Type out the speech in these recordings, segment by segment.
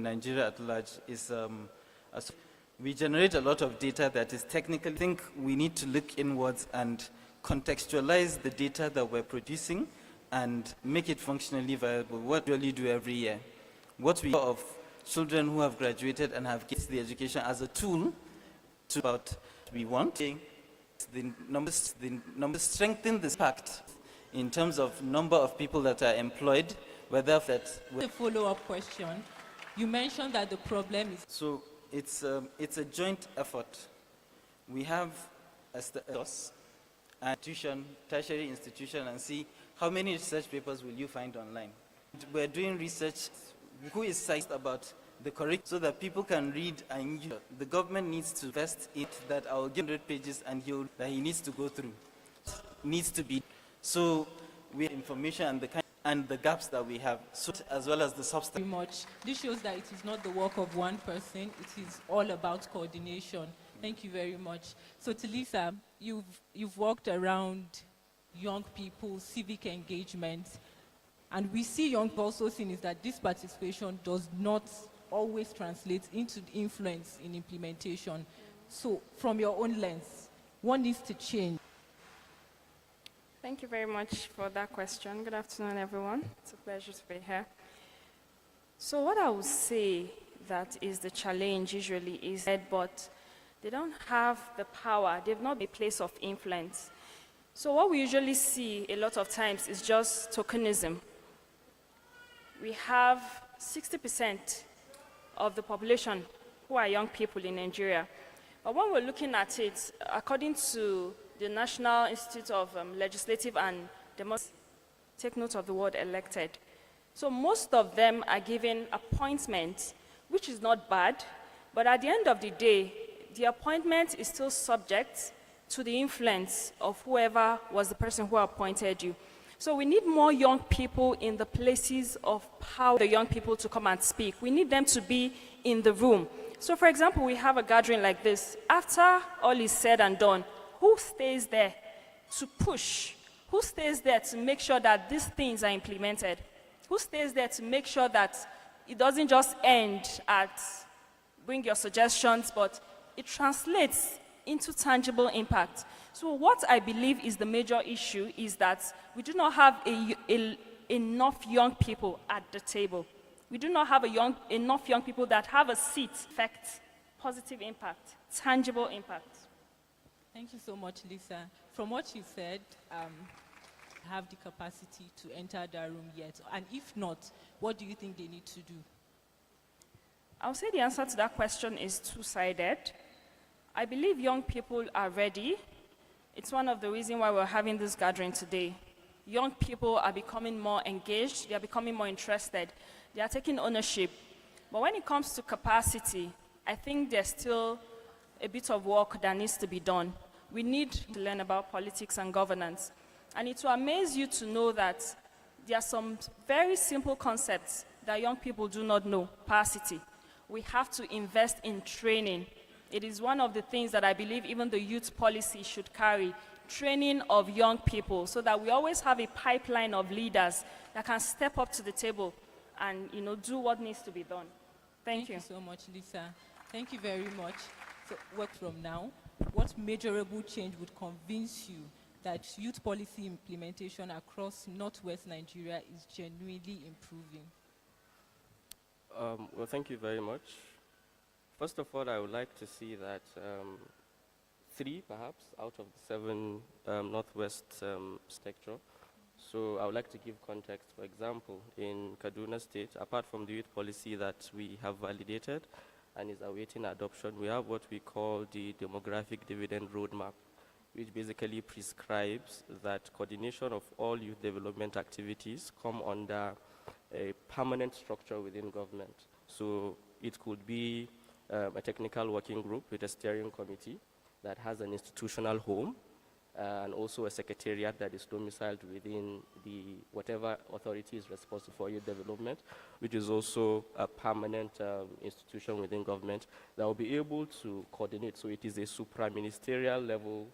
Nigeria at large is we generate a lot of data that is technical. I think we need to look inwards and contextualize the data that we're producing and make it functionally viable. What we really do every year. What we know of children who have graduated and have gained the education as a tool to about we want. The numbers strengthen this pact in terms of number of people that are employed, whether that... A follow-up question. You mentioned that the problem is... So it's a joint effort. We have a institution, tertiary institution, and see how many research papers will you find online. We're doing research who is psyched about the curriculum so that people can read, and the government needs to invest in it, that I'll give 100 pages and that he needs to go through. Needs to be. So we have information and the gaps that we have, so as well as the substance. Very much. This shows that it is not the work of one person, it is all about coordination. Thank you very much. So Tulisa, you've worked around young people, civic engagement, and we see young people also seeing is that this participation does not always translate into the influence in implementation. So from your own lens, what needs to change? Thank you very much for that question. Good afternoon, everyone. It's a pleasure to be here. So what I would say that is the challenge usually is that, but they don't have the power, they've not been a place of influence. So what we usually see a lot of times is just tokenism. We have 60% of the population who are young people in Nigeria. But when we're looking at it, according to the National Institute of Legislative and Democracy, take note of the word elected. So most of them are given appointments, which is not bad, but at the end of the day, the appointment is still subject to the influence of whoever was the person who appointed you. So we need more young people in the places of power, the young people to come and speak. We need them to be in the room. So for example, we have a gathering like this. After all is said and done, who stays there to push? Who stays there to make sure that these things are implemented? Who stays there to make sure that it doesn't just end at bring your suggestions, but it translates into tangible impact? So what I believe is the major issue is that we do not have enough young people at the table. We do not have enough young people that have a seat, effect, positive impact, tangible impact. Thank you so much, Lisa. From what you said, have the capacity to enter that room yet? And if not, what do you think they need to do? I'll say the answer to that question is two-sided. I believe young people are ready. It's one of the reasons why we're having this gathering today. Young people are becoming more engaged, they are becoming more interested, they are taking ownership. But when it comes to capacity, I think there's still a bit of work that needs to be done. We need to learn about politics and governance. And it will amaze you to know that there are some very simple concepts that young people do not know. Capacity. We have to invest in training. It is one of the things that I believe even the youth policy should carry, training of young people, so that we always have a pipeline of leaders that can step up to the table and do what needs to be done. Thank you. Thank you so much, Lisa. Thank you very much. So work from now. What measurable change would convince you that youth policy implementation across Northwest Nigeria is genuinely improving? Well, thank you very much. First of all, I would like to see that 3, perhaps, out of the 7 Northwest sector. So I would like to give context. For example, in Kaduna State, apart from the youth policy that we have validated and is awaiting adoption, we have what we call the demographic dividend roadmap, which basically prescribes that coordination of all youth development activities come under a permanent structure within government. So it could be a technical working group with a steering committee that has an institutional home and also a secretariat that is domiciled within the whatever authority is responsible for youth development, which is also a permanent institution within government that will be able to coordinate. So it is a supra-ministerial level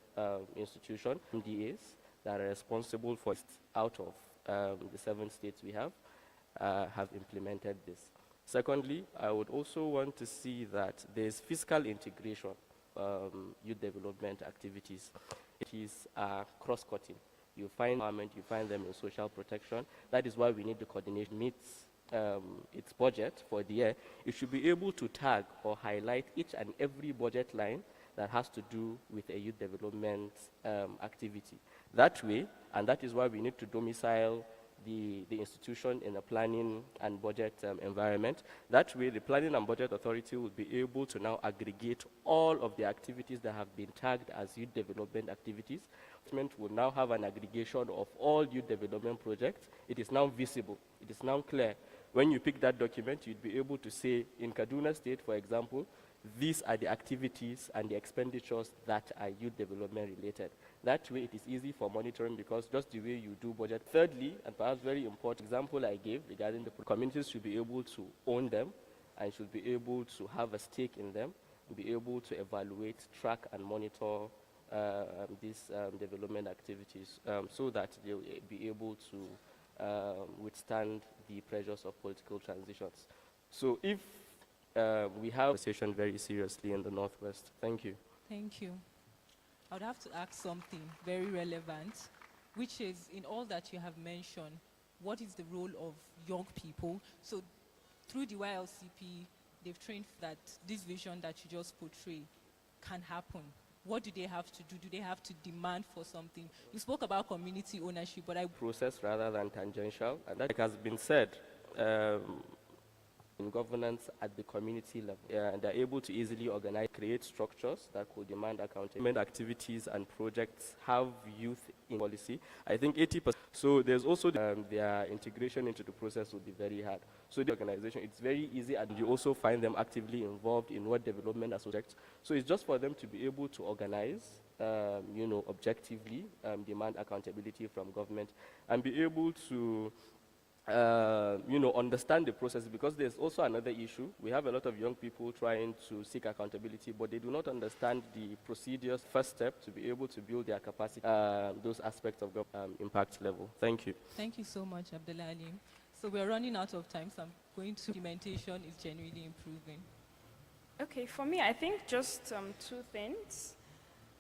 institution, MDAs, that are responsible for out of the 7 states we have implemented this. Secondly, I would also want to see that there's fiscal integration, youth development activities. It is cross-cutting. You find environment, you find them in social protection. That is why we need the coordination meets its budget for the year. It should be able to tag or highlight each and every budget line that has to do with a youth development activity. That way, and that is why we need to domicile the institution in a planning and budget environment. That way, the Planning and Budget Authority will be able to now aggregate all of the activities that have been tagged as youth development activities. Government will now have an aggregation of all youth development projects. It is now visible. It is now clear. When you pick that document, you'd be able to say, in Kaduna State, for example, these are the activities and the expenditures that are youth development related. That way, it is easy for monitoring because just the way you do budget. Thirdly, and perhaps very important example I gave regarding the communities should be able to own them and should be able to have a stake in them, and be able to evaluate, track, and monitor these development activities so that they'll be able to withstand the pressures of political transitions. So if we have a session very seriously in the Northwest. Thank you. Thank you. I would have to ask something very relevant, which is, in all that you have mentioned, what is the role of young people? So through the YLCP, they've trained that this vision that you just portray can happen. What do they have to do? Do they have to demand for something? You spoke about community ownership, but process rather than tangential, and that has been said. In governance at the community level. And they're able to easily organize, create structures that could demand accountability. Activities and projects have youth in policy. I think 80%. So there's also their integration into the process would be very hard. So the organization, it's very easy, and you also find them actively involved in what development as projects. So it's just for them to be able to organize, objectively, demand accountability from government, and be able to understand the process, because there's also another issue. We have a lot of young people trying to seek accountability, but they do not understand the procedures. First step to be able to build their capacity, those aspects of impact level. Thank you. Thank you so much, Abdullah Ali. So we're running out of time, so I'm going to implementation is genuinely improving. Okay, for me, I think just two things,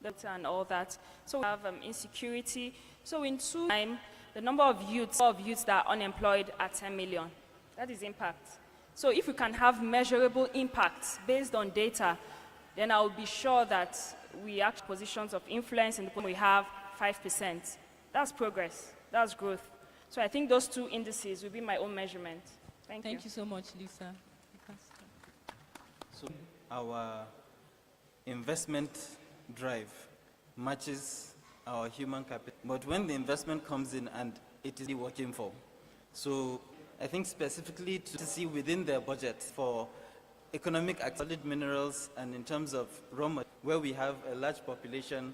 and all that. So we have insecurity. So in time, the number of youths that are unemployed are 10 million. That is impact. So if we can have measurable impacts based on data, then I will be sure that we act positions of influence in the we have 5%. That's progress. That's growth. So I think those two indices will be my own measurement. Thank you. Thank you so much, Lisa. So our investment drive matches our human capital, but when the investment comes in and it is working for. So I think specifically to see within their budget for economic solid minerals and in terms of raw materials, where we have a large population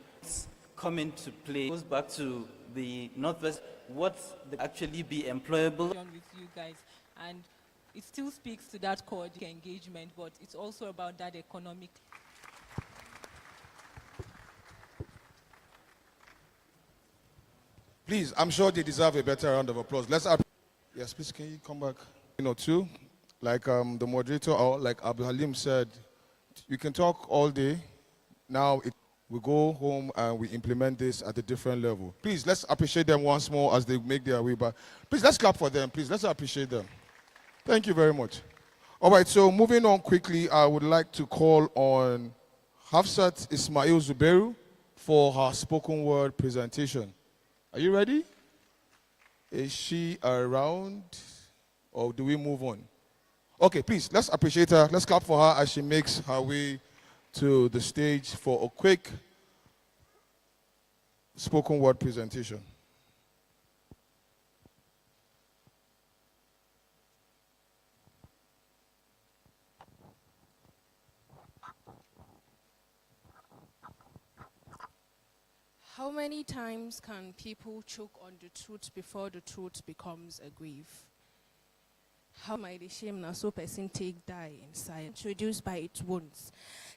come into play, goes back to the Northwest, what actually be employable. With you guys, and it still speaks to that core engagement, but it's also about that economic. Please, I'm sure they deserve a better round of applause. Yes, please, can you come back? Too, like the moderator or like Abdul Halim said, we can talk all day. Now we go home and we implement this at a different level. Please, let's appreciate them once more as they make their way back. Please, let's clap for them. Please, let's appreciate them. Thank you very much. All right, so moving on quickly, I would like to call on Hafsat Ismail Zubeiru for her spoken word presentation. Are you ready? Is she around, or do we move on? Okay, please, let's appreciate her. Let's clap for her as she makes her way to the stage for a quick spoken word presentation. How many times can people choke on the truth before the truth becomes a grief? How might the shame now so person take die inside, introduced by its wounds?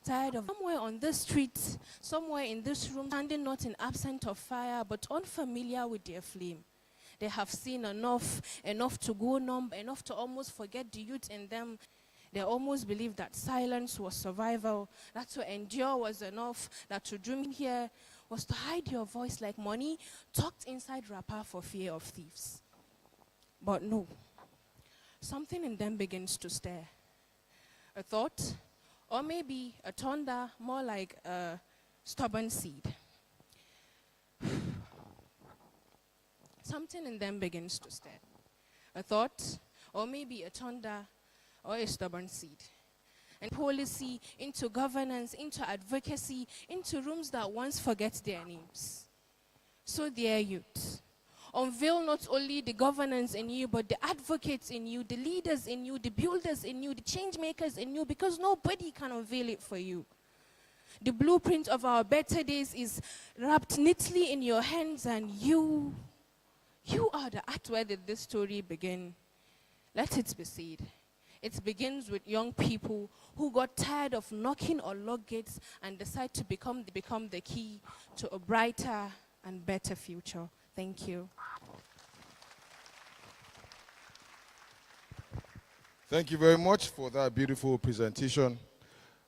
Tired of somewhere on the street, somewhere in this room, standing not in absence of fire, but unfamiliar with their flame. They have seen enough to go numb, enough to almost forget the youth in them. They almost believe that silence was survival, that to endure was enough, that to dream here was to hide your voice like money tucked inside wrapper for fear of thieves. But no, something in them begins to stir. A thought, or maybe a thunder, more like a stubborn seed. Something in them begins to stir. A thought, or maybe a thunder, or a stubborn seed. And policy, into governance, into advocacy, into rooms that once forget their names. So dear youth, unveil not only the governance in you, but the advocates in you, the leaders in you, the builders in you, the change makers in you, because nobody can unveil it for you. The blueprint of our better days is wrapped neatly in your hands, and you are the art. Where did this story begin? Let it be said. It begins with young people who got tired of knocking on lock gates and decide to become the key to a brighter and better future. Thank you. Thank you very much for that beautiful presentation.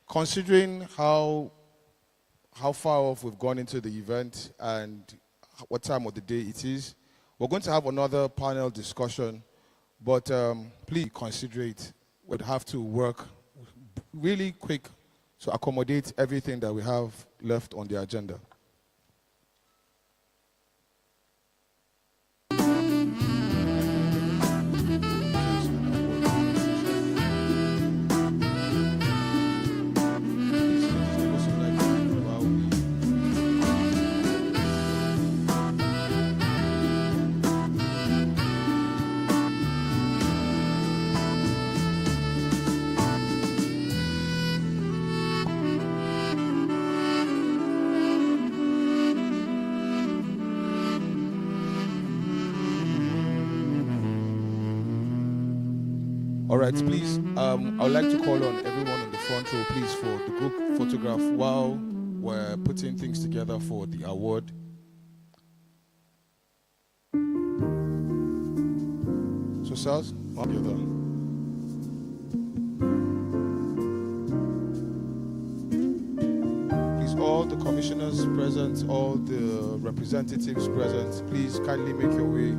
Considering how far off we've gone into the event and what time of the day it is, we're going to have another panel discussion, but please consider it. We'd have to work really quick to accommodate everything that we have left on the agenda. All right, please, I would like to call on everyone on the front row, please, for the group photograph while we're putting things together for the award. So, Sals, together. Please, all the commissioners present, all the representatives present, please kindly make your way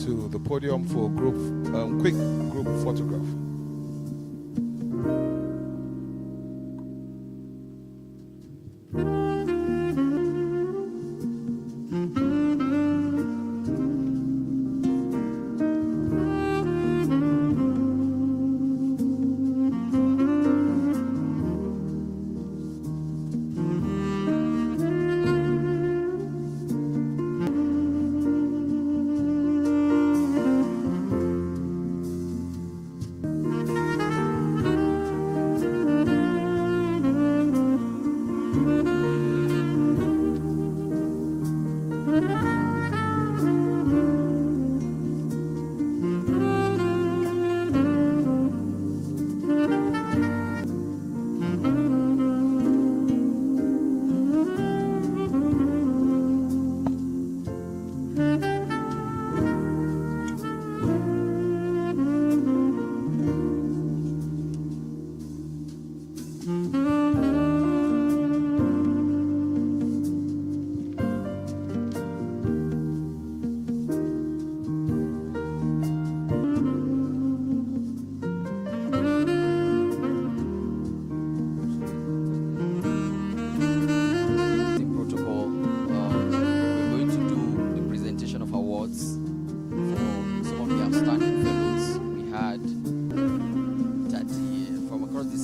to the podium for a quick group photograph.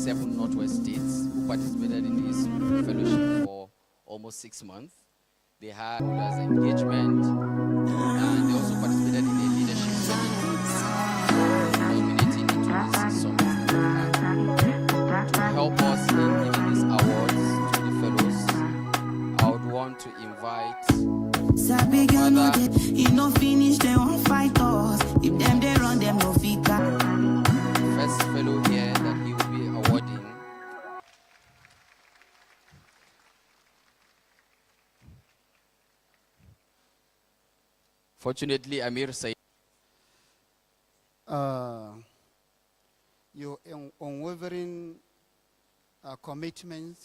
seven Northwest states who participated in this fellowship for almost 6 months. They had holders engagement, and they also participated in a leadership summit, culminating into this summit that we had. To help us in giving these awards to the fellows, I would want to invite finish, they won't fight us. If them they run, them no figure. First fellow here that he will be awarding. Fortunately, Amir Said. Your unwavering commitment.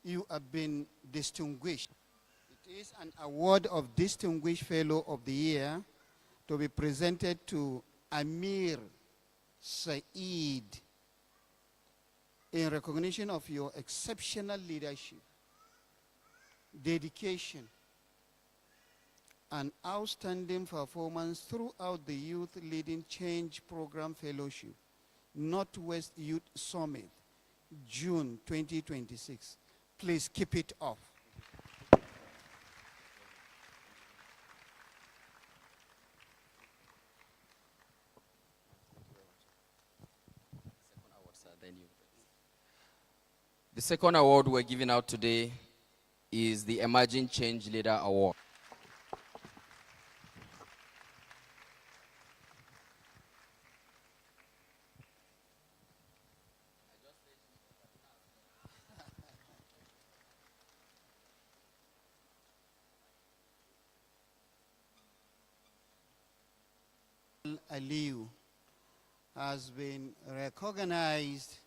You have been distinguished. It is an award of Distinguished Fellow of the Year to be presented to Amir Said in recognition of your exceptional leadership, dedication, and outstanding performance throughout the Youth Leading Change Program Fellowship, Northwest Youth Summit, June 2026. Please keep it up. The second award we're giving out today is the Emerging Change Leader Award. Aliyu has been recognized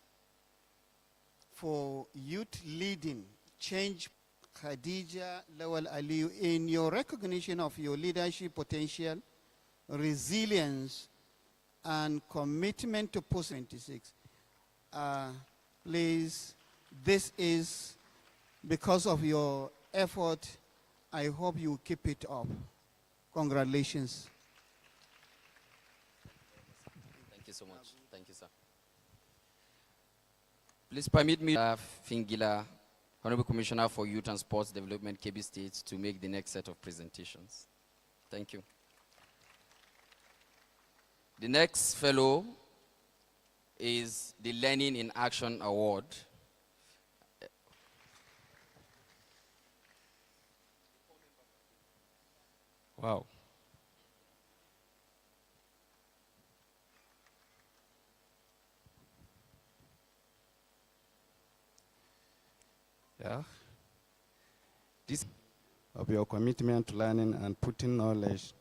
for youth leading change. Khadija Lawal Aliyu, in your recognition of your leadership potential, resilience, and commitment to post-26. Please, this is because of your effort. I hope you keep it up. Congratulations. Thank you so much. Thank you, sir. Please permit me, Fingila, Honorable Commissioner for Youth and Sports Development, Kebbi State, to make the next set of presentations. Thank you. The next fellow is the Learning in Action Award. Wow. Yeah. This of your commitment to learning and putting knowledge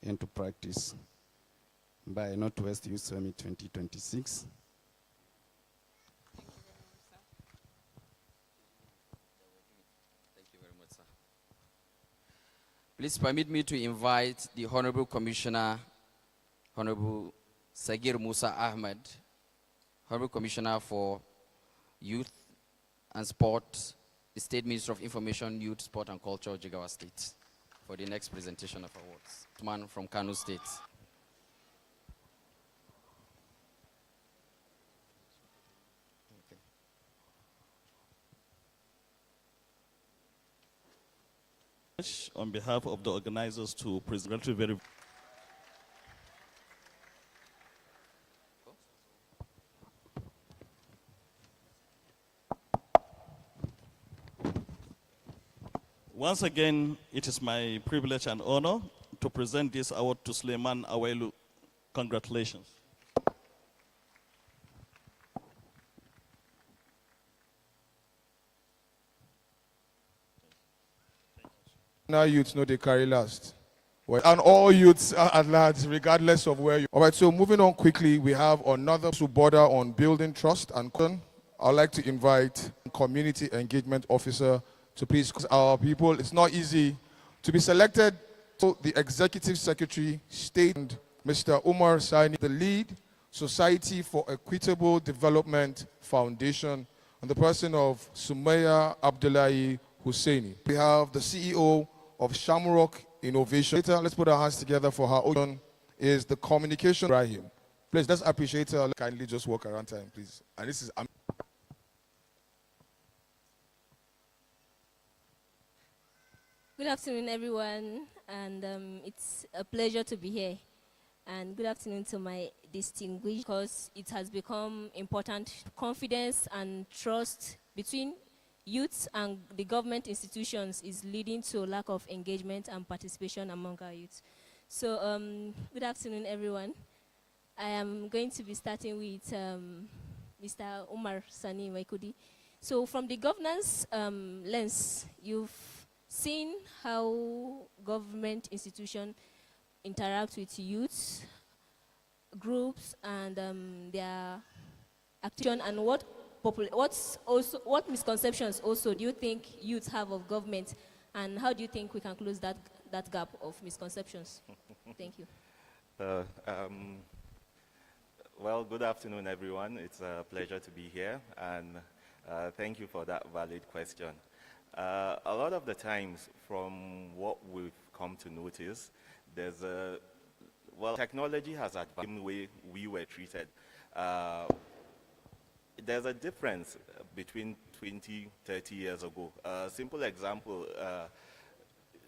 into practice by Northwest Youth Summit 2026. Thank you very much, sir. Please permit me to invite the Honorable Commissioner, Honorable Sagir Musa Ahmed, Honorable Commissioner for Youth and Sport, the State Minister of Information, Youth, Sport and Culture, Jigawa State, for the next presentation of awards. Man from Kano State. On behalf of the organizers to present very Once again, it is my privilege and honor to present this award to Suleiman Awelu. Congratulations. Now youths know they carry last. And all youths at large, regardless of where you are. All right, so moving on quickly, we have another to border on building trust and I'd like to invite Community Engagement Officer to please, because our people, it's not easy to be selected. So the Executive Secretary, State, and Mr. Umar Sani, the lead, Society for Equitable Development Foundation, and the person of Sumaya Abdullahi Husseini. We have the CEO of Shamrock Innovation. Let's put our hands together for her. Own is the communication. Ibrahim. Please, let's appreciate her. Kindly just walk around time, please. And this is... Good afternoon, everyone, and it's a pleasure to be here. And good afternoon to my distinguished, because it has become important. Confidence and trust between youths and the government institutions is leading to a lack of engagement and participation among our youth. So, good afternoon, everyone. I am going to be starting with Mr. Umar Sani Waikudi. So, from the governance lens, you've seeing how government institutions interact with youth groups and their action, and what misconceptions also do you think youth have of government, and how do you think we can close that gap of misconceptions? Thank you. Well, good afternoon, everyone. It's a pleasure to be here, and thank you for that valid question. A lot of the times, from what we've come to notice, technology has advanced the way we were treated. There's a difference between 20, 30 years ago. A simple example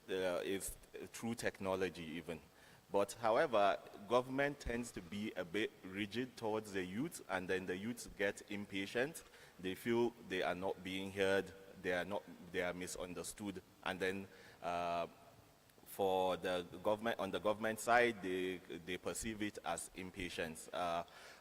is through technology even. But however, government tends to be a bit rigid towards the youth, and then the youth get impatient. They feel they are not being heard, they are misunderstood, and then for the government, on the government side, they perceive it as impatience.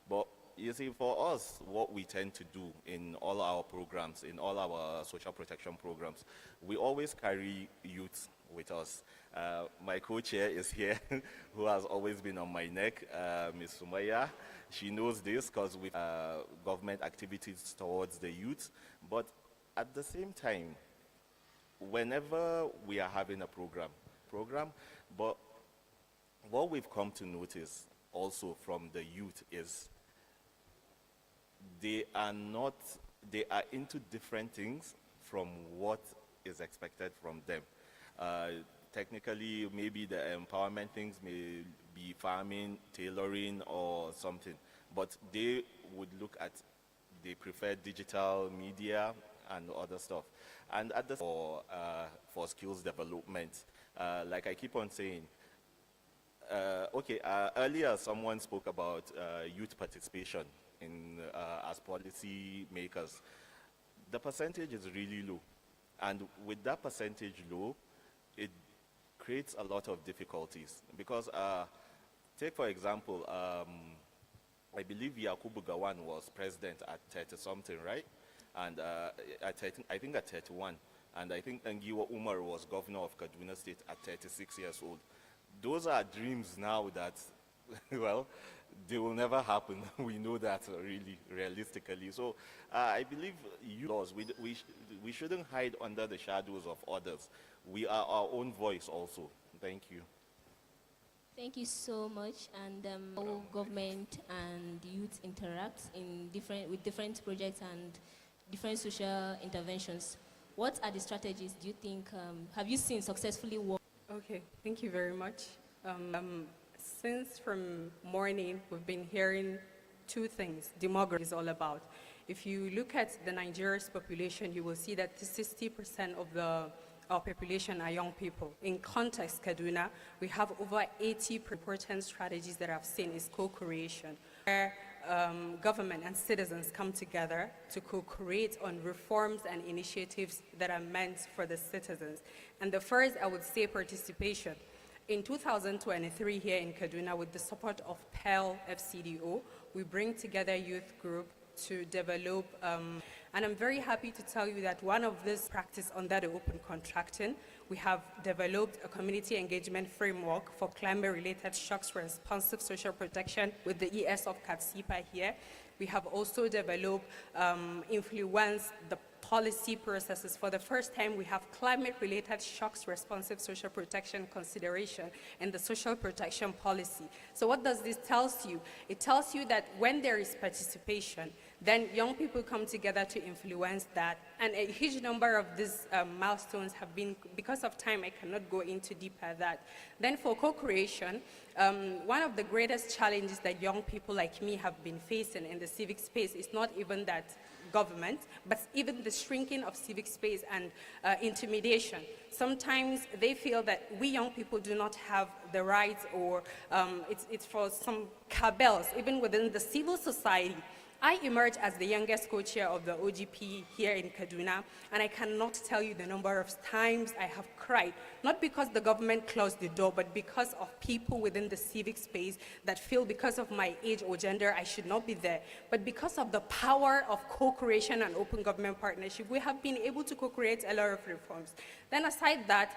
But you see, for us, what we tend to do in all our programs, in all our social protection programs, we always carry youth with us. My co-chair is here, who has always been on my neck, Ms. Sumaya. She knows this because we government activities towards the youth. But at the same time, whenever we are having a program, but what we've come to notice also from the youth is they are into different things from what is expected from them. Technically, maybe the empowerment things may be farming, tailoring, or something, but they would look at, they prefer digital media and other stuff. And at the for skills development, like I keep on saying, earlier someone spoke about youth participation in as policy makers. The percentage is really low, and with that percentage low, it creates a lot of difficulties because take for example, I believe Yakubu Gowon was president at 30 something, right? And I think at 31, and I think Ngiwa Umar was governor of Kaduna State at 36 years old. Those are dreams now that, well, they will never happen. We know that really, realistically. So I believe we shouldn't hide under the shadows of others. We are our own voice also. Thank you. Thank you so much. And how government and youth interact with different projects and different social interventions. What are the strategies do you think, have you seen successfully work? Okay, thank you very much. Since from morning, we've been hearing two things demography is all about. If you look at the Nigeria's population, you will see that 60% of our population are young people. In context, Kaduna, we have over 80 important strategies that I've seen is co-creation, where government and citizens come together to co-create on reforms and initiatives that are meant for the citizens. And the first, I would say, participation. In 2023 here in Kaduna, with the support of PEL FCDO, we bring together youth group to develop, and I'm very happy to tell you that one of this practice under the open contracting, we have developed a community engagement framework for climate-related shocks responsive social protection with the ES of KATSIPA here. We have also developed, influenced the policy processes. For the first time, we have climate-related shocks responsive social protection consideration in the social protection policy. So what does this tell you? It tells you that when there is participation, then young people come together to influence that. And a huge number of these milestones have been, because of time, I cannot go into deeper that. Then for co-creation, one of the greatest challenges that young people like me have been facing in the civic space is not even that government, but even the shrinking of civic space and intimidation. Sometimes they feel that we young people do not have the rights, or it's for some cabals, even within the civil society. I emerged as the youngest co-chair of the OGP here in Kaduna, and I cannot tell you the number of times I have cried, not because the government closed the door, but because of people within the civic space that feel because of my age or gender I should not be there. But because of the power of co-creation and open government partnership, we have been able to co-create a lot of reforms. Then aside that,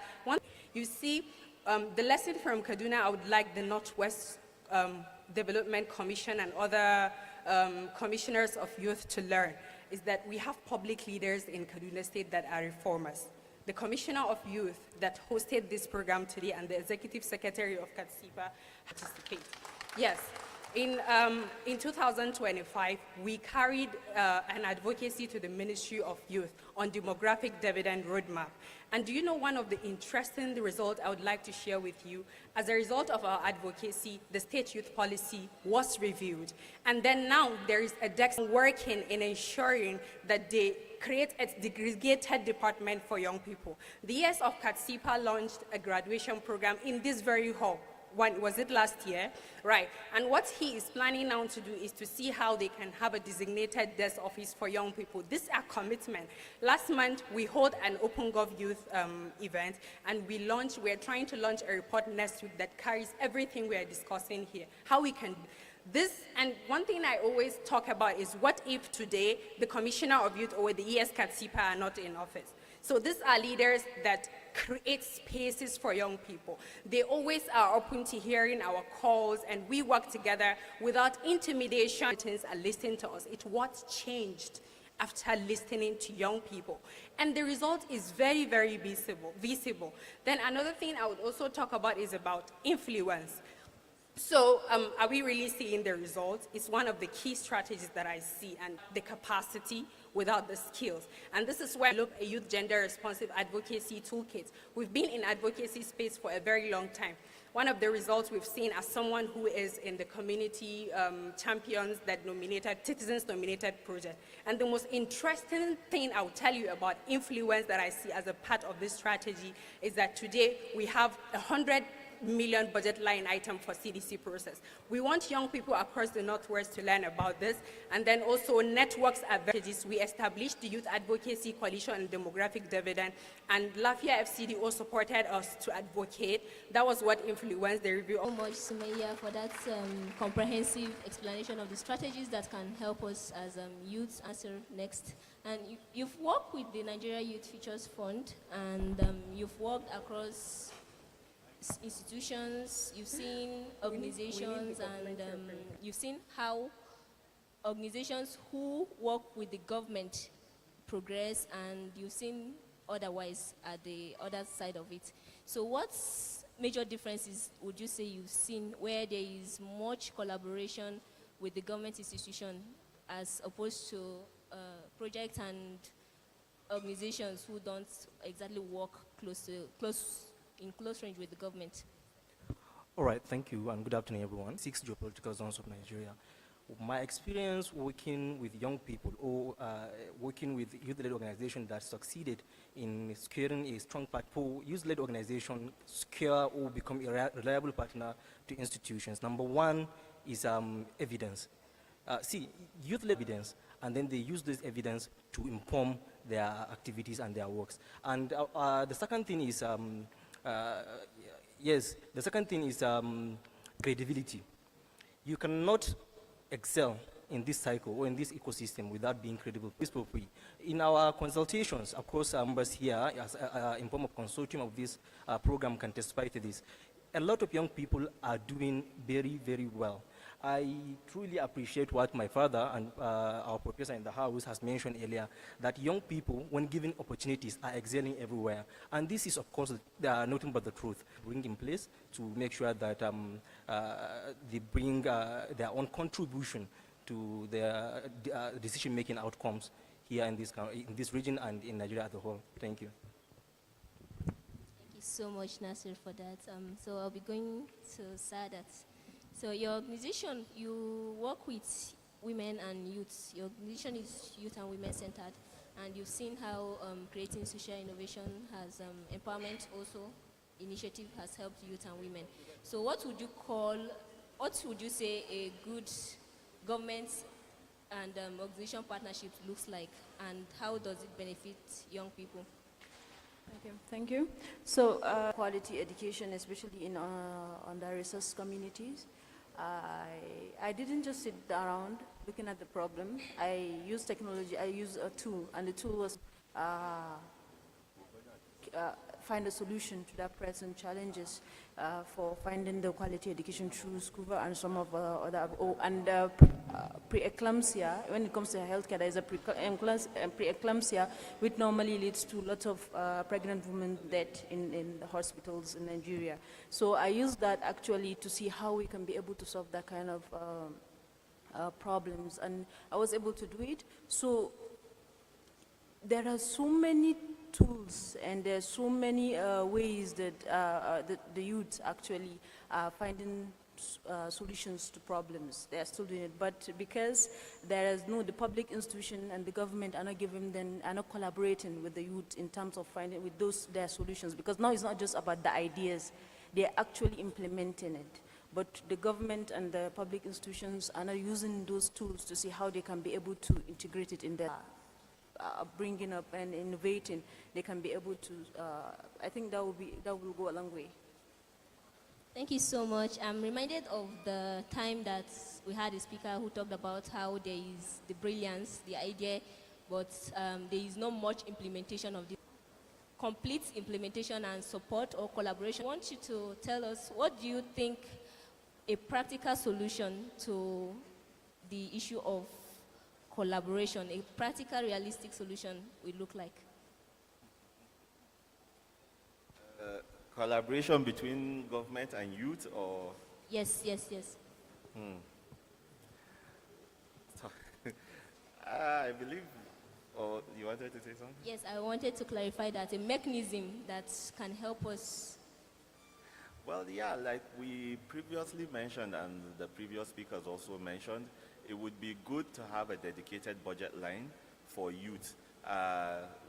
you see, the lesson from Kaduna, I would like the Northwest Development Commission and other commissioners of youth to learn is that we have public leaders in Kaduna State that are reformers. The Commissioner of Youth that hosted this program today and the Executive Secretary of KATSIPA participate. Yes, in 2025, we carried an advocacy to the Ministry of Youth on demographic dividend roadmap. And do you know one of the interesting results I would like to share with you? As a result of our advocacy, the state youth policy was reviewed. And then now there is a DEX working in ensuring that they create a segregated department for young people. The ES of KATSIPA launched a graduation program in this very hall. Was it last year? Right. And what he is planning now to do is to see how they can have a designated desk office for young people. This is our commitment. Last month, we hold an Open Gov Youth event, and we're trying to launch a report next week that carries everything we are discussing here, how we can this, and one thing I always talk about is what if today the Commissioner of Youth or the ES KATSIPA are not in office? So these are leaders that create spaces for young people. They always are open to hearing our calls, and we work together without intimidation and listening to us. It's what changed after listening to young people. And the result is very, very visible. Then another thing I would also talk about is about influence. So are we really seeing the results? It's one of the key strategies that I see, and the capacity without the skills. And this is where I look at a youth gender responsive advocacy toolkit. We've been in advocacy space for a very long time. One of the results we've seen as someone who is in the community champions that citizens nominated project. And the most interesting thing I will tell you about influence that I see as a part of this strategy is that today we have 100 million budget line item for CDC process. We want young people across the Northwest to learn about this, and then also networks advantages. We established the Youth Advocacy Coalition and Demographic Dividend, and Lafia FCDO supported us to advocate. That was what influenced the review. Thank you so much, Sumaya, for that comprehensive explanation of the strategies that can help us as youths answer next. And you've worked with the Nigeria Youth Futures Fund, and you've worked across institutions, you've seen organizations, and you've seen how organizations who work with the government progress, and you've seen otherwise at the other side of it. So what major differences would you say you've seen where there is much collaboration with the government institution as opposed to projects and organizations who don't exactly work in close range with the government? All right, thank you, and good afternoon, everyone. 6 geopolitical zones of Nigeria. My experience working with young people or working with youth-led organizations that succeeded in securing a strong partner, youth-led organization secure or become a reliable partner to institutions. Number one is evidence. Youth-led evidence, and then they use this evidence to inform their activities and their works. And the second thing is credibility. You cannot excel in this cycle or in this ecosystem without being credible. In our consultations, of course, members here, as in form of consortium of this program, can testify to this. A lot of young people are doing very, very well. I truly appreciate what my father and our professor in the house has mentioned earlier, that young people, when given opportunities, are excelling everywhere. And this is, of course, nothing but the truth. Bring in place to make sure that they bring their own contribution to their decision-making outcomes here in this region and in Nigeria as a whole. Thank you. Thank you so much, Nasir, for that. So I'll be going to Sadat. So your organization, you work with women and youths. Your organization is youth and women centered, and you've seen how creating social innovation has empowerment also initiative has helped youth and women. So what would you say a good government and organization partnerships looks like, and how does it benefit young people? Okay, thank you. So, quality education, especially in under-resourced communities. I didn't just sit around looking at the problem. I used technology. I used a tool, and the tool was find a solution to that present challenges for finding the quality education through SCUVA and some of other, pre-eclampsia. When it comes to healthcare, there is a pre-eclampsia, which normally leads to lots of pregnant women death in the hospitals in Nigeria. So I used that actually to see how we can be able to solve that kind of problems, and I was able to do it. So there are so many tools, and there's so many ways that the youth actually are finding solutions to problems. They are still doing it, but because there is the public institution and the government are not giving them, are not collaborating with the youth in terms of finding with their solutions. Because now it's not just about the ideas; they are actually implementing it. But the government and the public institutions are not using those tools to see how they can be able to integrate it in their bringing up and innovating. They can be able to. I think that will go a long way. Thank you so much. I'm reminded of the time that we had a speaker who talked about how there is the brilliance, the idea, but there is not much implementation of this. Complete implementation and support or collaboration. I want you to tell us, what do you think a practical solution to the issue of collaboration, a practical, realistic solution will look like? Collaboration between government and youth, or? Yes. I believe, or you wanted to say something? Yes, I wanted to clarify that, a mechanism that can help us. Well, yeah, like we previously mentioned, and the previous speakers also mentioned, it would be good to have a dedicated budget line for youth.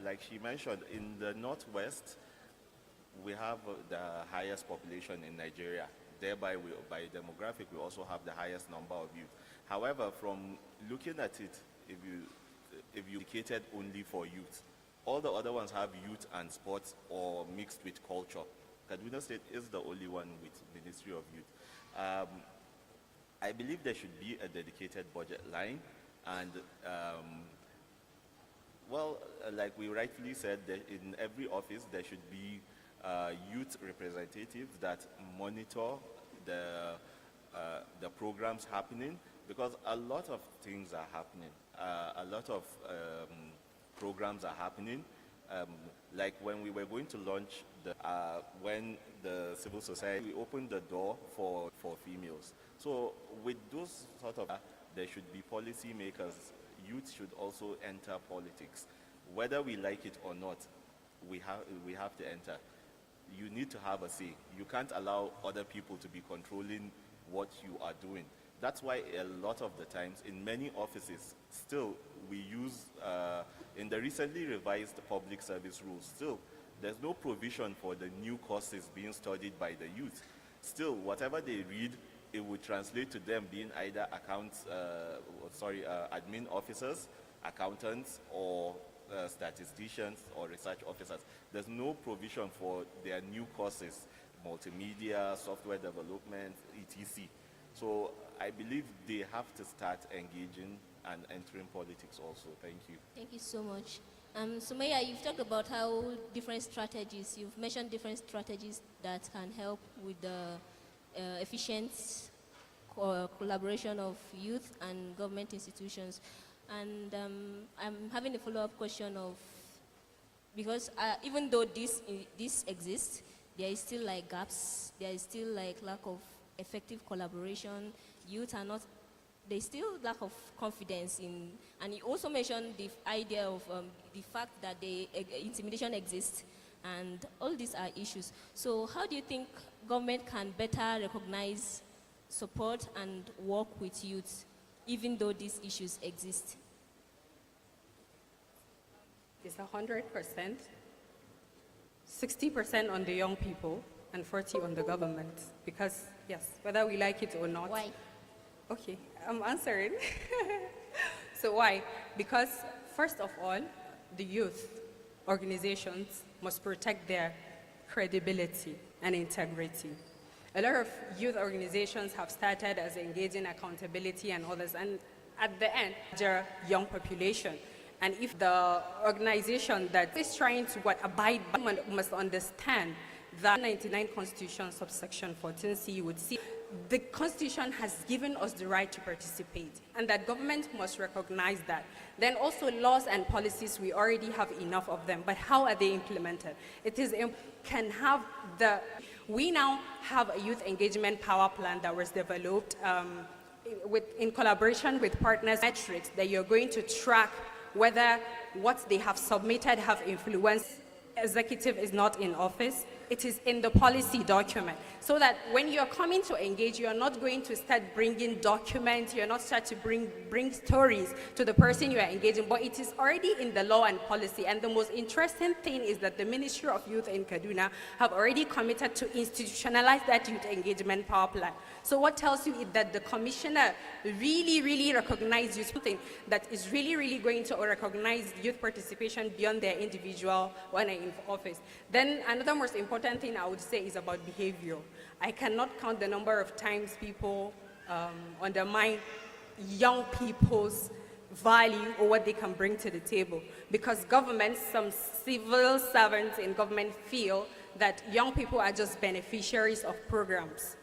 Like she mentioned, in the Northwest, we have the highest population in Nigeria. Thereby, by demographic, we also have the highest number of youth. However, from looking at it, if you dedicated only for youth, all the other ones have youth and sports or mixed with culture. Kaduna State is the only one with Ministry of Youth. I believe there should be a dedicated budget line, and like we rightfully said, in every office there should be youth representatives that monitor the programs happening, because a lot of things are happening. A lot of programs are happening. Like when we were going to launch when the civil society, we opened the door for females. So with those sort of, there should be policy makers. Youth should also enter politics. Whether we like it or not, we have to enter. You need to have a say. You can't allow other people to be controlling what you are doing. That's why a lot of the times in many offices, still we use, in the recently revised public service rules, still there's no provision for the new courses being studied by the youth. Still, whatever they read, it would translate to them being either admin officers, accountants, or statisticians or research officers. There's no provision for their new courses, multimedia, software development, etc. So I believe they have to start engaging and entering politics also. Thank you. Thank you so much. Sumaya, you've talked about how different strategies, you've mentioned different strategies that can help with the efficient collaboration of youth and government institutions. And I'm having a follow-up question of, because even though this exists, there is still like gaps, there is still like lack of effective collaboration. Youth are not, there's still lack of confidence in, and you also mentioned the idea of the fact that the intimidation exists, and all these are issues. So how do you think government can better recognize, support, and work with youth, even though these issues exist? It's 100%, 60% on the young people, and 40% on the government. Because, yes, whether we like it or not. Why? Okay, I'm answering. So why? Because first of all, the youth organizations must protect their credibility and integrity. A lot of youth organizations have started as engaging accountability and others, and at the end, they're young population. And if the organization that is trying to abide by must understand that 99 Constitution subsection 14C, you would see the Constitution has given us the right to participate, and that government must recognize that. Then also laws and policies, we already have enough of them, but how are they implemented? We now have a youth engagement power plan that was developed in collaboration with partners, metrics that you're going to track whether what they have submitted have influenced. Executive is not in office. It is in the policy document. So that when you're coming to engage, you're not going to start bringing documents, you're not start to bring stories to the person you are engaging, but it is already in the law and policy. And the most interesting thing is that the Ministry of Youth in Kaduna have already committed to institutionalize that youth engagement power plan. So what tells you is that the commissioner really recognizes youth, something that is really going to recognize youth participation beyond their individual when they're in office. Then another most important thing I would say is about behavior. I cannot count the number of times people undermine young people's value or what they can bring to the table. Because governments, some civil servants in government feel that young people are just beneficiaries of programs.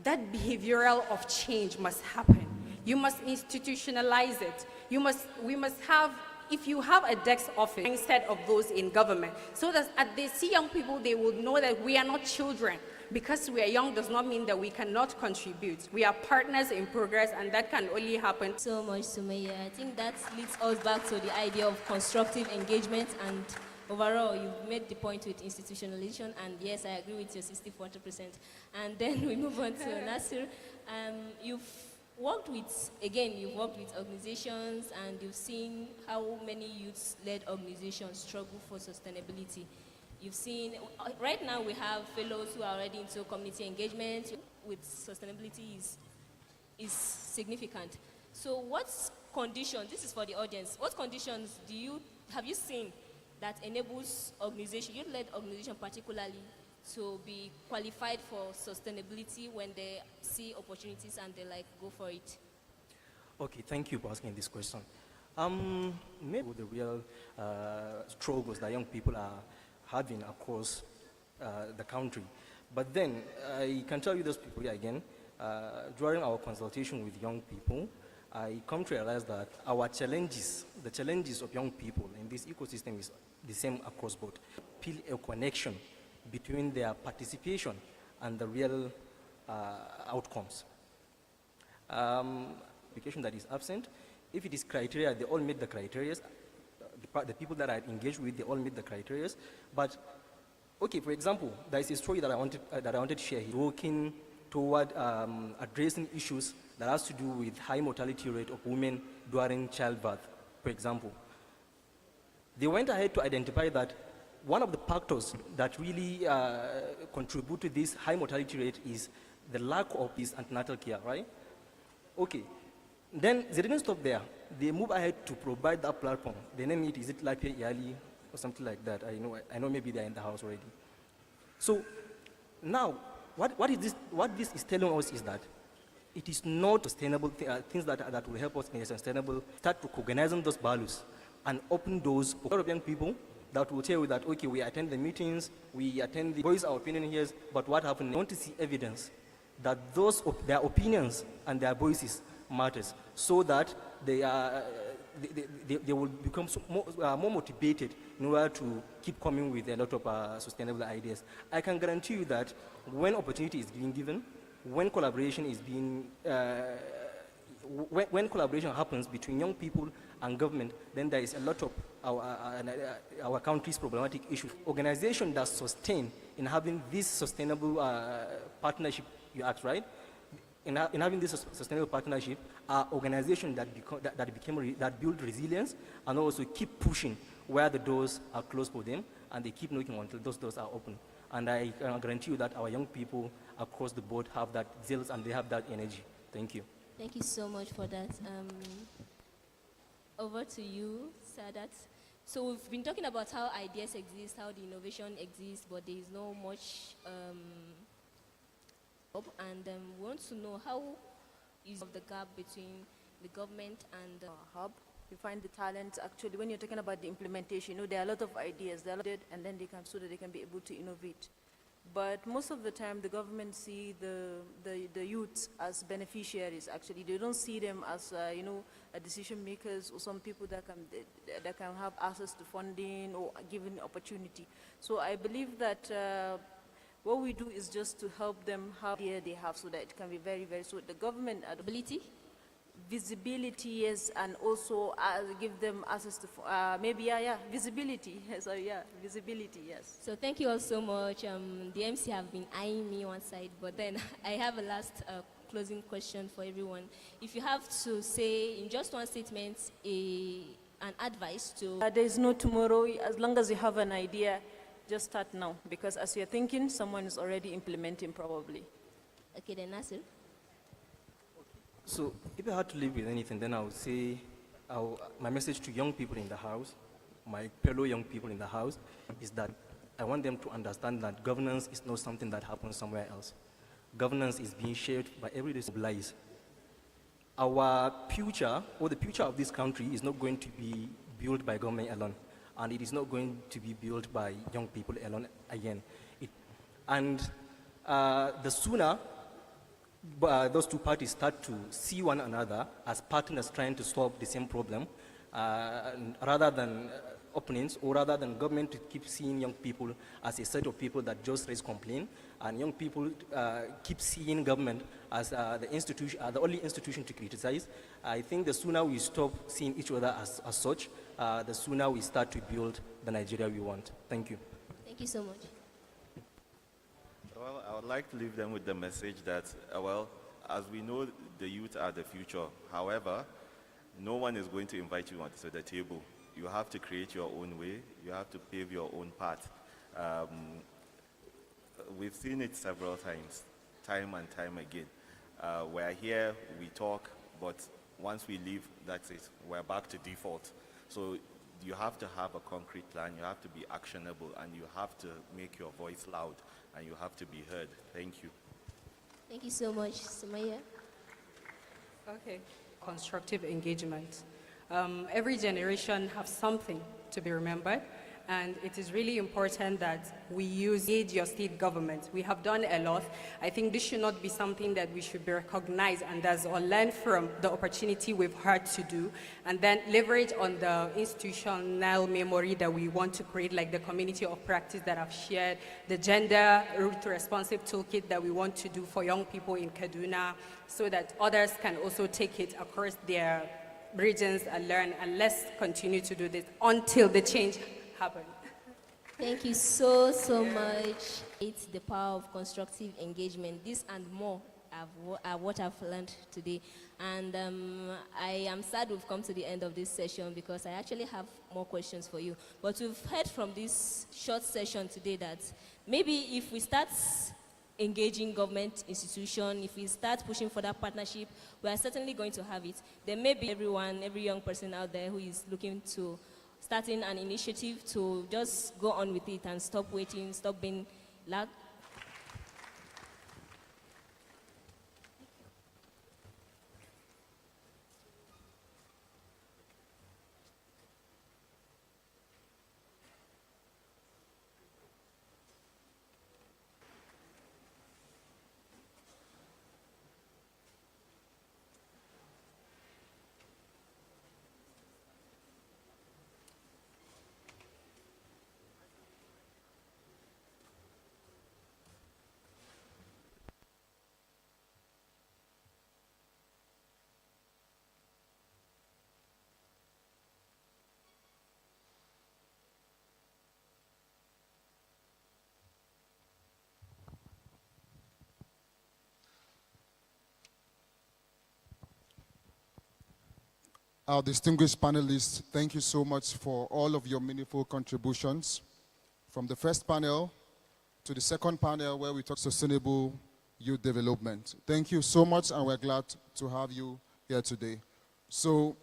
That behavioral of change must happen. You must institutionalize it. We must have, if you have a desk office instead of those in government, so that as they see young people, they will know that we are not children. Because we are young does not mean that we cannot contribute. We are partners in progress, and that can only happen. So much, Sumaya. I think that leads us back to the idea of constructive engagement, and overall, you've made the point with institutionalization, and yes, I agree with your 60-40%. And then we move on to Nasir. You've worked with organizations, and you've seen how many youth-led organizations struggle for sustainability. You've seen, right now we have fellows who are already into community engagement with sustainability is significant. So what conditions, this is for the audience, what conditions have you seen that enables youth-led organization particularly, to be qualified for sustainability when they see opportunities and they go for it? Okay, thank you for asking this question. Maybe the real struggles that young people are having across the country. But then, I can tell you those people here again, during our consultation with young people, I come to realize that our challenges, the challenges of young people in this ecosystem is the same across board. Build a connection between their participation and the real outcomes. Application that is absent, if it is criteria, they all meet the criteria. The people that I engaged with, they all meet the criteria. But, okay, for example, there is a story that I wanted to share here, working toward addressing issues that has to do with high mortality rate of women during childbirth, for example. They went ahead to identify that one of the factors that really contribute to this high mortality rate is the lack of this antenatal care, right? Okay. Then they didn't stop there. They move ahead to provide that platform. They name it, is it Lafiya Iyali or something like that? I know maybe they're in the house already. So now, what this is telling us is that it is not sustainable things that will help us in a sustainable, start recognizing those values and open doors for a lot of young people that will tell you that, okay, we attend the meetings, we voice our opinion here, but what happened? They want to see evidence that their opinions and their voices matters, so that they will become more motivated in order to keep coming with a lot of sustainable ideas. I can guarantee you that when opportunity is being given, when collaboration is being, when collaboration happens between young people and government, then there is a lot of our country's problematic issues. Organizations that sustain in having this sustainable partnership, you asked, right? In having this sustainable partnership, are organizations that build resilience and also keep pushing where the doors are closed for them, and they keep knocking until those doors are open. And I can guarantee you that our young people across the board have that zeal and they have that energy. Thank you. Thank you so much for that. Over to you, Sadat. So we've been talking about how ideas exist, how the innovation exists, but there is no much and we want to know how is the gap between the government and the hub. You find the talent actually when you're talking about the implementation. You know, there are a lot of ideas, and then they can so that they can be able to innovate. But most of the time, the government see the youth as beneficiaries. Actually, they don't see them as you know, decision makers or some people that can have access to funding or given opportunity. So I believe that what we do is just to help them have the idea they have, so that it can be very, very. So the government ability. Visibility, yes, and also give them access to visibility. So visibility, yes. So thank you all so much. The MC have been eyeing me one side, but then I have a last closing question for everyone. If you have to say in just one statement an advice to... there is no tomorrow. As long as you have an idea, just start now, because as you're thinking, someone is already implementing probably. Okay, then Nasir. So if I had to live with anything, then I would say my message to young people in the house, my fellow young people in the house, is that I want them to understand that governance is not something that happens somewhere else. Governance is being shaped by everyday lives. Our future, or the future of this country, is not going to be built by government alone, and it is not going to be built by young people alone again. The sooner those two parties start to see one another as partners trying to solve the same problem, rather than opponents, or rather than government to keep seeing young people as a set of people that just raise complaint, and young people keep seeing government as the only institution to criticize. I think the sooner we stop seeing each other as such, the sooner we start to build the Nigeria we want. Thank you. Thank you so much. Well, I would like to leave them with the message that, well, as we know, the youth are the future. However, no one is going to invite you onto the table. You have to create your own way. You have to pave your own path. We've seen it several times, time and time again. We're here, we talk, but once we leave, that's it. We're back to default. So you have to have a concrete plan, you have to be actionable, and you have to make your voice loud, and you have to be heard. Thank you. Thank you so much, Sumaya. Okay, constructive engagement. Every generation has something to be remembered, and it is really important that we engage your state government. We have done a lot. I think this should not be something that we should be recognized and or learn from the opportunity we've had to do, and then leverage on the institutional memory that we want to create, like the community of practice that I've shared, the gender root responsive toolkit that we want to do for young people in Kaduna, so that others can also take it across their regions and learn, and let's continue to do this until the change happens. Thank you so much. It's the power of constructive engagement. This and more are what I've learned today. And I am sad we've come to the end of this session, because I actually have more questions for you. But we've heard from this short session today that maybe if we start engaging government institution, if we start pushing for that partnership, we are certainly going to have it. There may be every young person out there who is looking to starting an initiative to just go on with it and stop waiting, stop being lag. Our distinguished panelists, thank you so much for all of your meaningful contributions. From the first panel to the second panel, where we talk sustainable youth development. Thank you so much, and we're glad to have you here today. So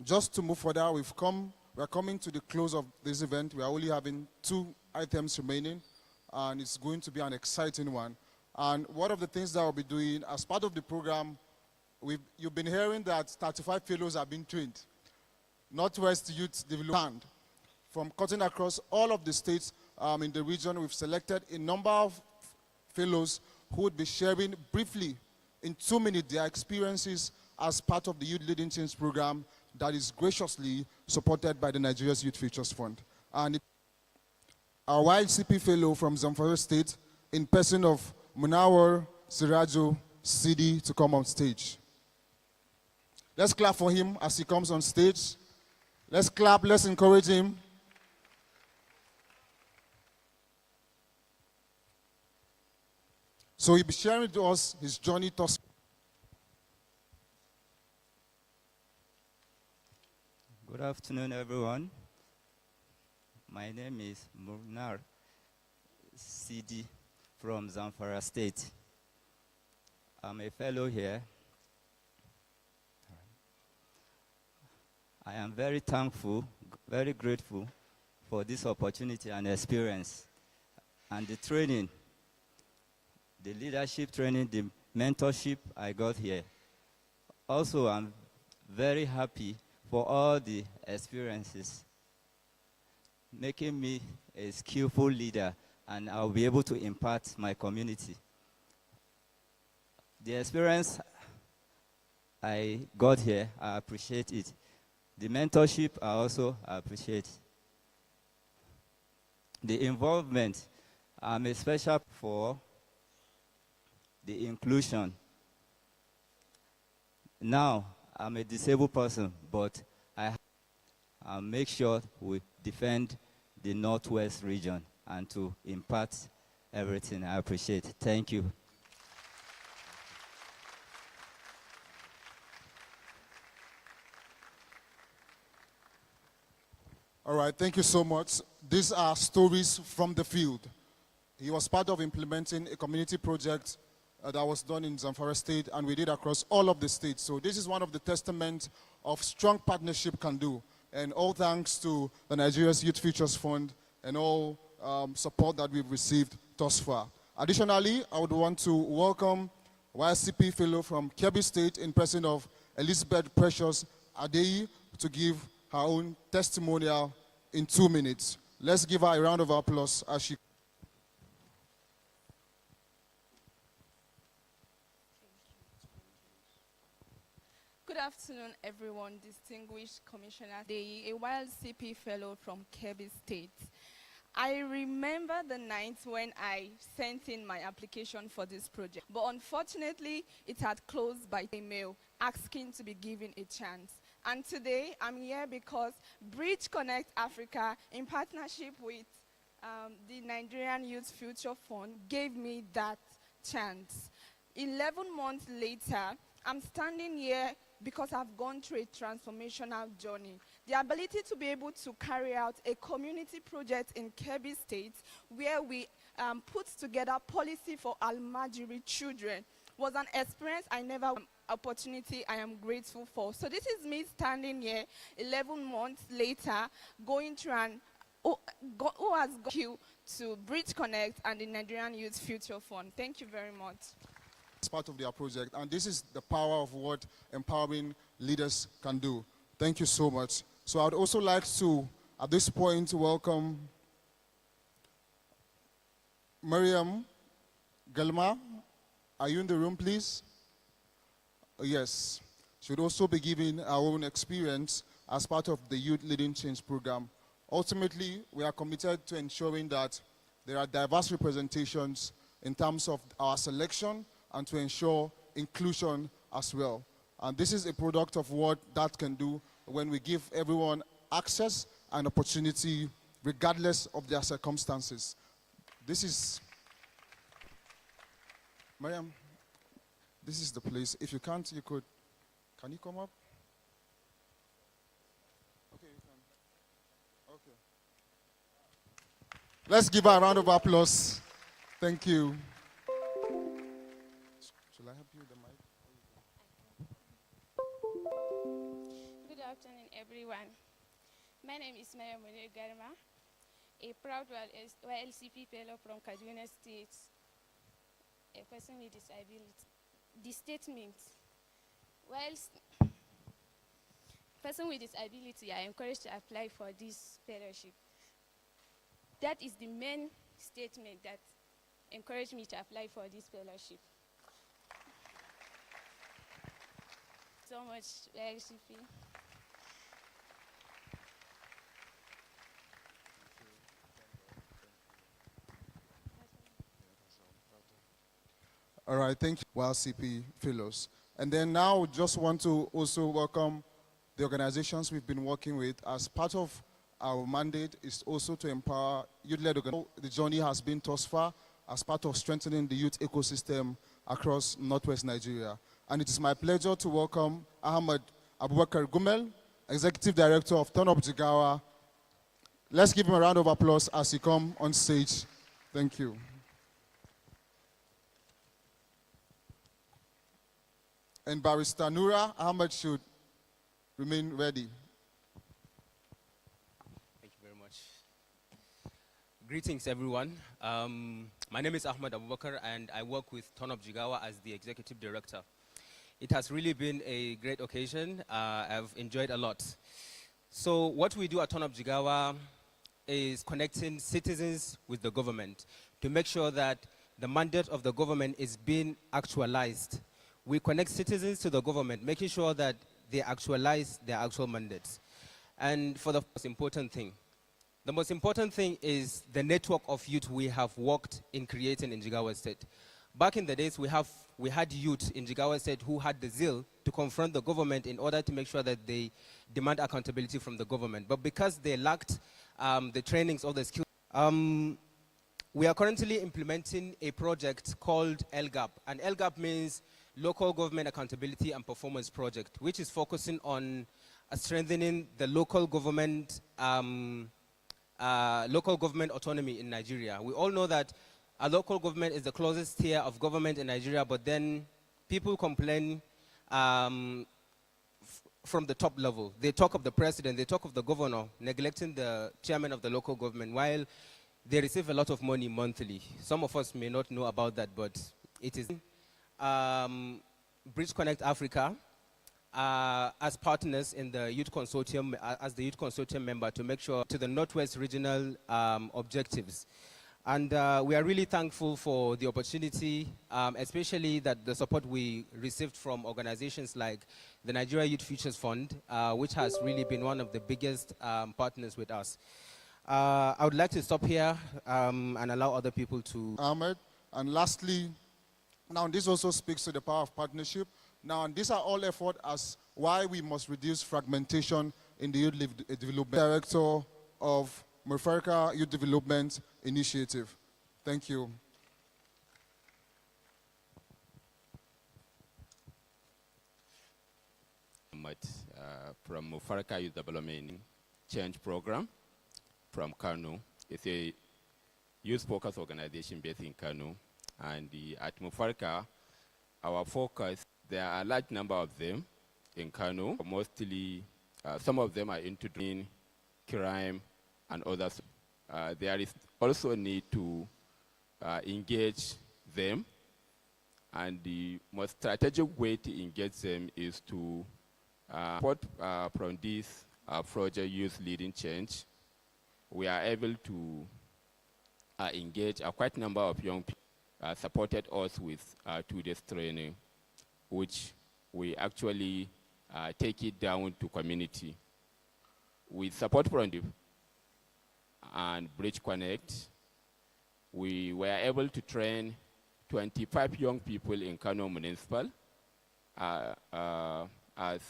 just to move further, we're coming to the close of this event. We are only having 2 items remaining, and it's going to be an exciting one. And one of the things that we'll be doing as part of the program, you've been hearing that 35 fellows have been trained. Northwest Youth Development. From cutting across all of the states in the region, we've selected a number of fellows who would be sharing briefly in 2 minutes their experiences as part of the Youth Leading Change program that is graciously supported by the Nigeria's Youth Futures Fund. And our YCP fellow from Zamfara State, in person of Munawar Sirajo Sidi, to come on stage. Let's clap for him as he comes on stage. Let's clap, let's encourage him. So he'll be sharing with us his journey thus. Good afternoon, everyone. My name is Murnar Sidi from Zamfara State. I'm a fellow here. I am very thankful, very grateful for this opportunity and experience and the training, the leadership training, the mentorship I got here. Also, I'm very happy for all the experiences, making me a skillful leader, and I'll be able to impact my community. The experience I got here, I appreciate it. The mentorship, I also appreciate. The involvement, I'm especially for the inclusion. Now, I'm a disabled person, but I make sure we defend the Northwest region and to impart everything. I appreciate it. Thank you. All right, thank you so much. These are stories from the field. He was part of implementing a community project that was done in Zamfara State, and we did across all of the states. So this is one of the testaments of strong partnership can do. And all thanks to the Nigeria's Youth Futures Fund and all support that we've received thus far. Additionally, I would want to welcome YCP fellow from Kebbi State in person of Elizabeth Precious Adeyi to give her own testimonial in 2 minutes. Let's give her a round of applause as she... Good afternoon, everyone. Distinguished Commissioner Adeyi, a YLCP fellow from Kebbi State. I remember the night when I sent in my application for this project, but unfortunately, it had closed by email, asking to be given a chance. And today, I'm here because Bridge Connect Africa, in partnership with the Nigerian Youth Future Fund, gave me that chance. 11 months later, I'm standing here because I've gone through a transformational journey. The ability to be able to carry out a community project in Kebbi State where we put together policy for Almajiri children was an experience I never opportunity I am grateful for. So this is me standing here 11 months later going through an who has got you to Bridge Connect and the Nigerian Youth Future Fund. Thank you very much. As part of their project, and this is the power of what empowering leaders can do. Thank you so much. So I'd also like to, at this point, welcome Miriam Galma. Are you in the room, please? Yes. She would also be giving our own experience as part of the Youth Leading Change program. Ultimately, we are committed to ensuring that there are diverse representations in terms of our selection and to ensure inclusion as well. And this is a product of what that can do when we give everyone access and opportunity regardless of their circumstances. This is, Mariam, this is the place. If you can't, you could, can you come up? Okay, you can. Okay. Let's give her a round of applause. Thank you. Good afternoon, everyone. My name is Maya Munir Garma, a proud YLCP fellow from Kaduna State, a person with disability. The statement, whilst person with disability are encouraged to apply for this fellowship. That is the main statement that encouraged me to apply for this fellowship. So much, YLCP. All right, thank you, YLCP Fellows. And then now just want to also welcome the organizations we've been working with. As part of our mandate is also to empower youth-led organizations. The journey has been thus far as part of strengthening the youth ecosystem across Northwest Nigeria. And it is my pleasure to welcome Ahmed Abubakar Gumel, Executive Director of Turn Up Jigawa. Let's give him a round of applause as he comes on stage. Thank you. And Barrister Nura Ahmed should remain ready. Thank you very much. Greetings, everyone. My name is Ahmed Abubakar, and I work with Turn Up Jigawa as the Executive Director. It has really been a great occasion. I've enjoyed a lot. So what we do at Turn Up Jigawa is connecting citizens with the government to make sure that the mandate of the government is being actualized. We connect citizens to the government, making sure that they actualize their actual mandates. And for the most important thing, is the network of youth we have worked in creating in Jigawa State. Back in the days, we had youth in Jigawa State who had the zeal to confront the government in order to make sure that they demand accountability from the government. But because they lacked the trainings or the skills, we are currently implementing a project called LGAP. And LGAP means Local Government Accountability and Performance Project, which is focusing on strengthening the local government autonomy in Nigeria. We all know that a local government is the closest tier of government in Nigeria, but then people complain from the top level. They talk of the president, they talk of the governor, neglecting the chairman of the local government, while they receive a lot of money monthly. Some of us may not know about that, but it is Bridge Connect Africa as partners in the Youth Consortium, as the Youth Consortium member, to make sure to the Northwest regional objectives. And we are really thankful for the opportunity, especially that the support we received from organizations like the Nigeria Youth Futures Fund, which has really been one of the biggest partners with us. I would like to stop here and allow other people to... Ahmed, and lastly, now this also speaks to the power of partnership. Now, and these are all efforts as why we must reduce fragmentation in the youth development. Director of Mufarka Youth Development Initiative. Thank you. From Mufarka Youth Development Change Program from Kano. It's a youth-focused organization based in Kano. And at Mufarka, our focus, there are a large number of them in Kano. Mostly, some of them are into crime and others. There is also a need to engage them. And the most strategic way to engage them is to support from this project, Youth Leading Change. We are able to engage a quite number of young people. Supported us with 2 days training, which we actually take it down to community. With support from the and Bridge Connect, we were able to train 25 young people in Kano Municipal as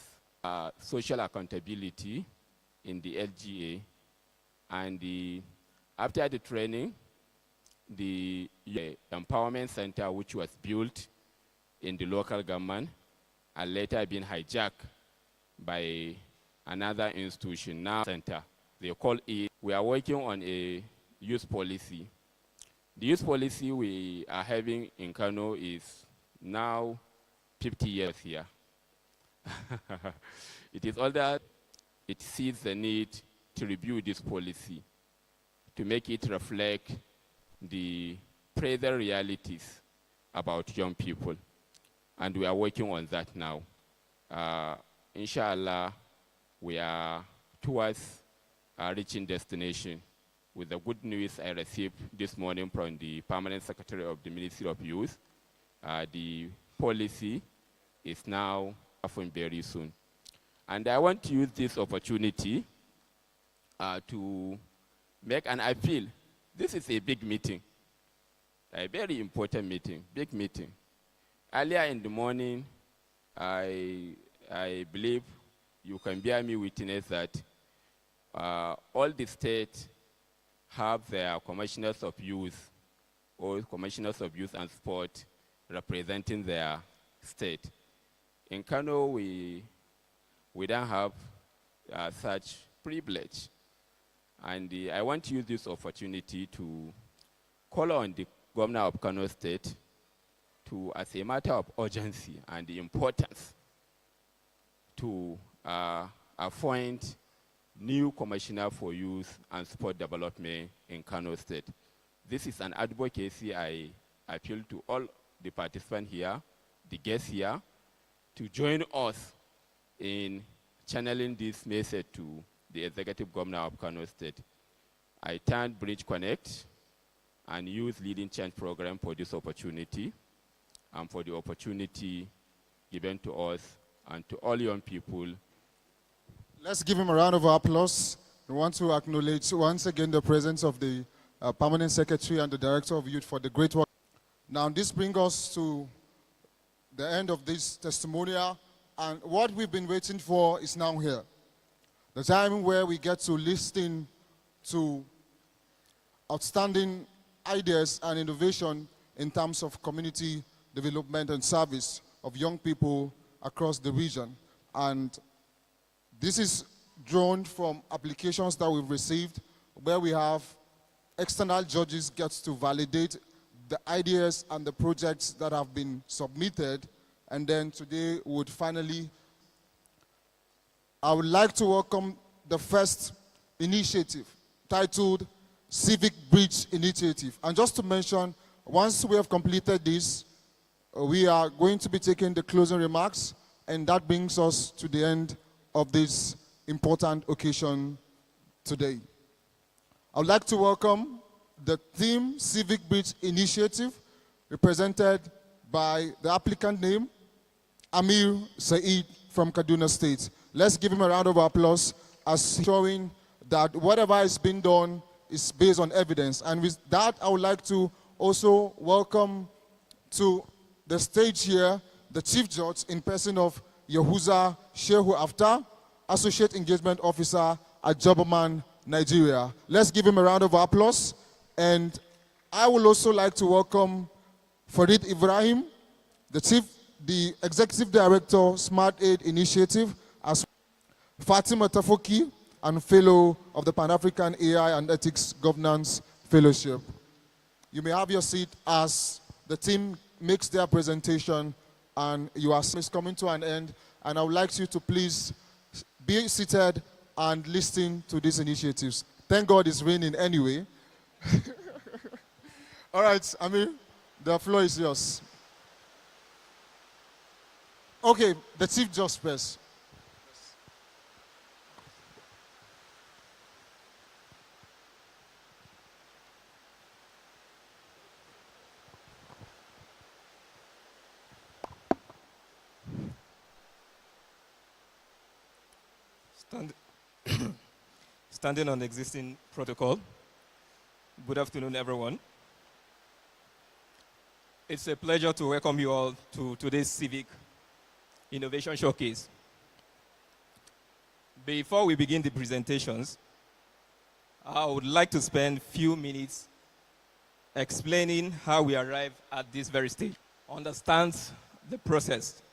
social accountability in the LGA. And after the training, the empowerment center, which was built in the local government and later been hijacked by another institution, now center. They call it, we are working on a youth policy. The youth policy we are having in Kano is now 50 years here. It is older it sees the need to review this policy to make it reflect the present realities about young people. And we are working on that now. Inshallah, we are towards reaching destination with the good news I received this morning from the Permanent Secretary of the Ministry of Youth. The policy is now happening very soon. And I want to use this opportunity to make an appeal. This is a big meeting, a very important meeting, big meeting. Earlier in the morning, I believe you can bear me witness that all the states have their commissioners of youth or commissioners of youth and sport representing their state. In Kano, we don't have such privilege. And I want to use this opportunity to call on the governor of Kano State to, as a matter of urgency and the importance, to appoint new commissioner for youth and sport development in Kano State. This is an advocacy I appeal to all the participants here, the guests here, to join us in channeling this message to the executive governor of Kano State. I thank Bridge Connect and Youth Leading Change program for this opportunity and for the opportunity given to us and to all young people. Let's give him a round of applause. We want to acknowledge once again the presence of the Permanent Secretary and the Director of Youth for the great work. Now this brings us to the end of this testimonial, and what we've been waiting for is now here. The time where we get to listen to outstanding ideas and innovation in terms of community development and service of young people across the region. And this is drawn from applications that we've received where we have external judges get to validate the ideas and the projects that have been submitted. And then today would finally, I would like to welcome the first initiative titled Civic Bridge Initiative. And just to mention, once we have completed this, we are going to be taking the closing remarks, and that brings us to the end of this important occasion today. I would like to welcome the Team Civic Bridge Initiative, represented by the applicant name, Amir Saeed from Kaduna State. Let's give him a round of applause as showing that whatever is being done is based on evidence. And with that, I would like to also welcome to the stage here the Chief Judge in person of Yahuza Shehu Aftar, Associate Engagement Officer at Jobberman, Nigeria. Let's give him a round of applause. And I would also like to welcome Farid Ibrahim, the Executive Director, Smart Aid Initiative, as Fatima Tafoki, and Fellow of the Pan-African AI and Ethics Governance Fellowship. You may have your seat as the team makes their presentation and your session is coming to an end. And I would like you to please be seated and listen to these initiatives. Thank God it's raining anyway. All right, Amir, the floor is yours. Okay, the Chief Judge first. Standing on the existing protocol. Good afternoon, everyone. It's a pleasure to welcome you all to today's Civic Innovation Showcase. Before we begin the presentations, I would like to spend a few minutes explaining how we arrived at this very stage. Understand the process,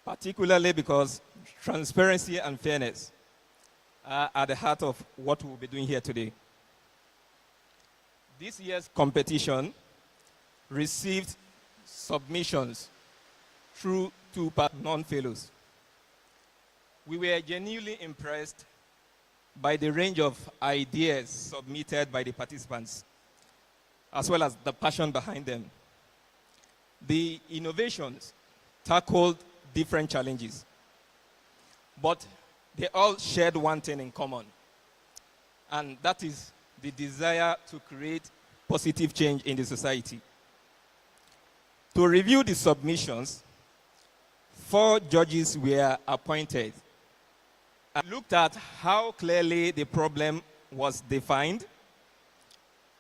particularly because transparency and fairness are at the heart of what we'll be doing here today. This year's competition received submissions through two non-fellows. we were genuinely impressed by the range of ideas submitted by the participants, as well as the passion behind them. The innovations tackled different challenges, but they all shared one thing in common, and that is the desire to create positive change in the society. To review the submissions, 4 judges were appointed and looked at how clearly the problem was defined,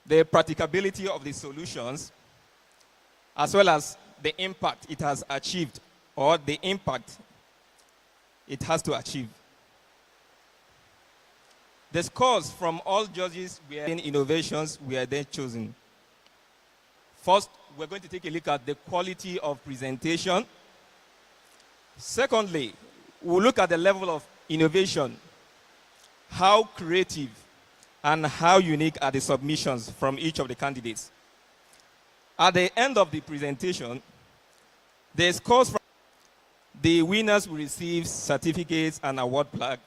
the practicability of the solutions, as well as the impact it has achieved or the impact it has to achieve. The scores from all judges were in innovations were then chosen. First, we're going to take a look at the quality of presentation. Secondly, we'll look at the level of innovation, how creative and how unique are the submissions from each of the candidates. At the end of the presentation, the scores from the winners will receive certificates and award plaque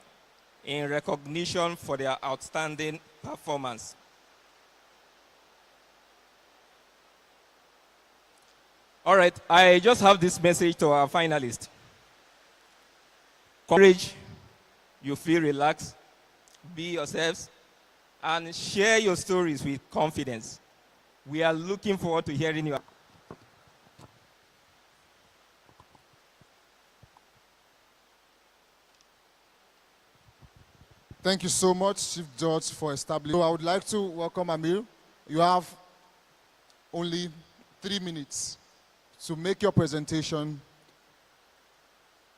in recognition for their outstanding performance. All right, I just have this message to our finalists. Courage, you feel relaxed, be yourselves, and share your stories with confidence. We are looking forward to hearing you. Thank you so much, Chief Judge, for establishing. So I would like to welcome Amir. You have only 3 minutes to make your presentation.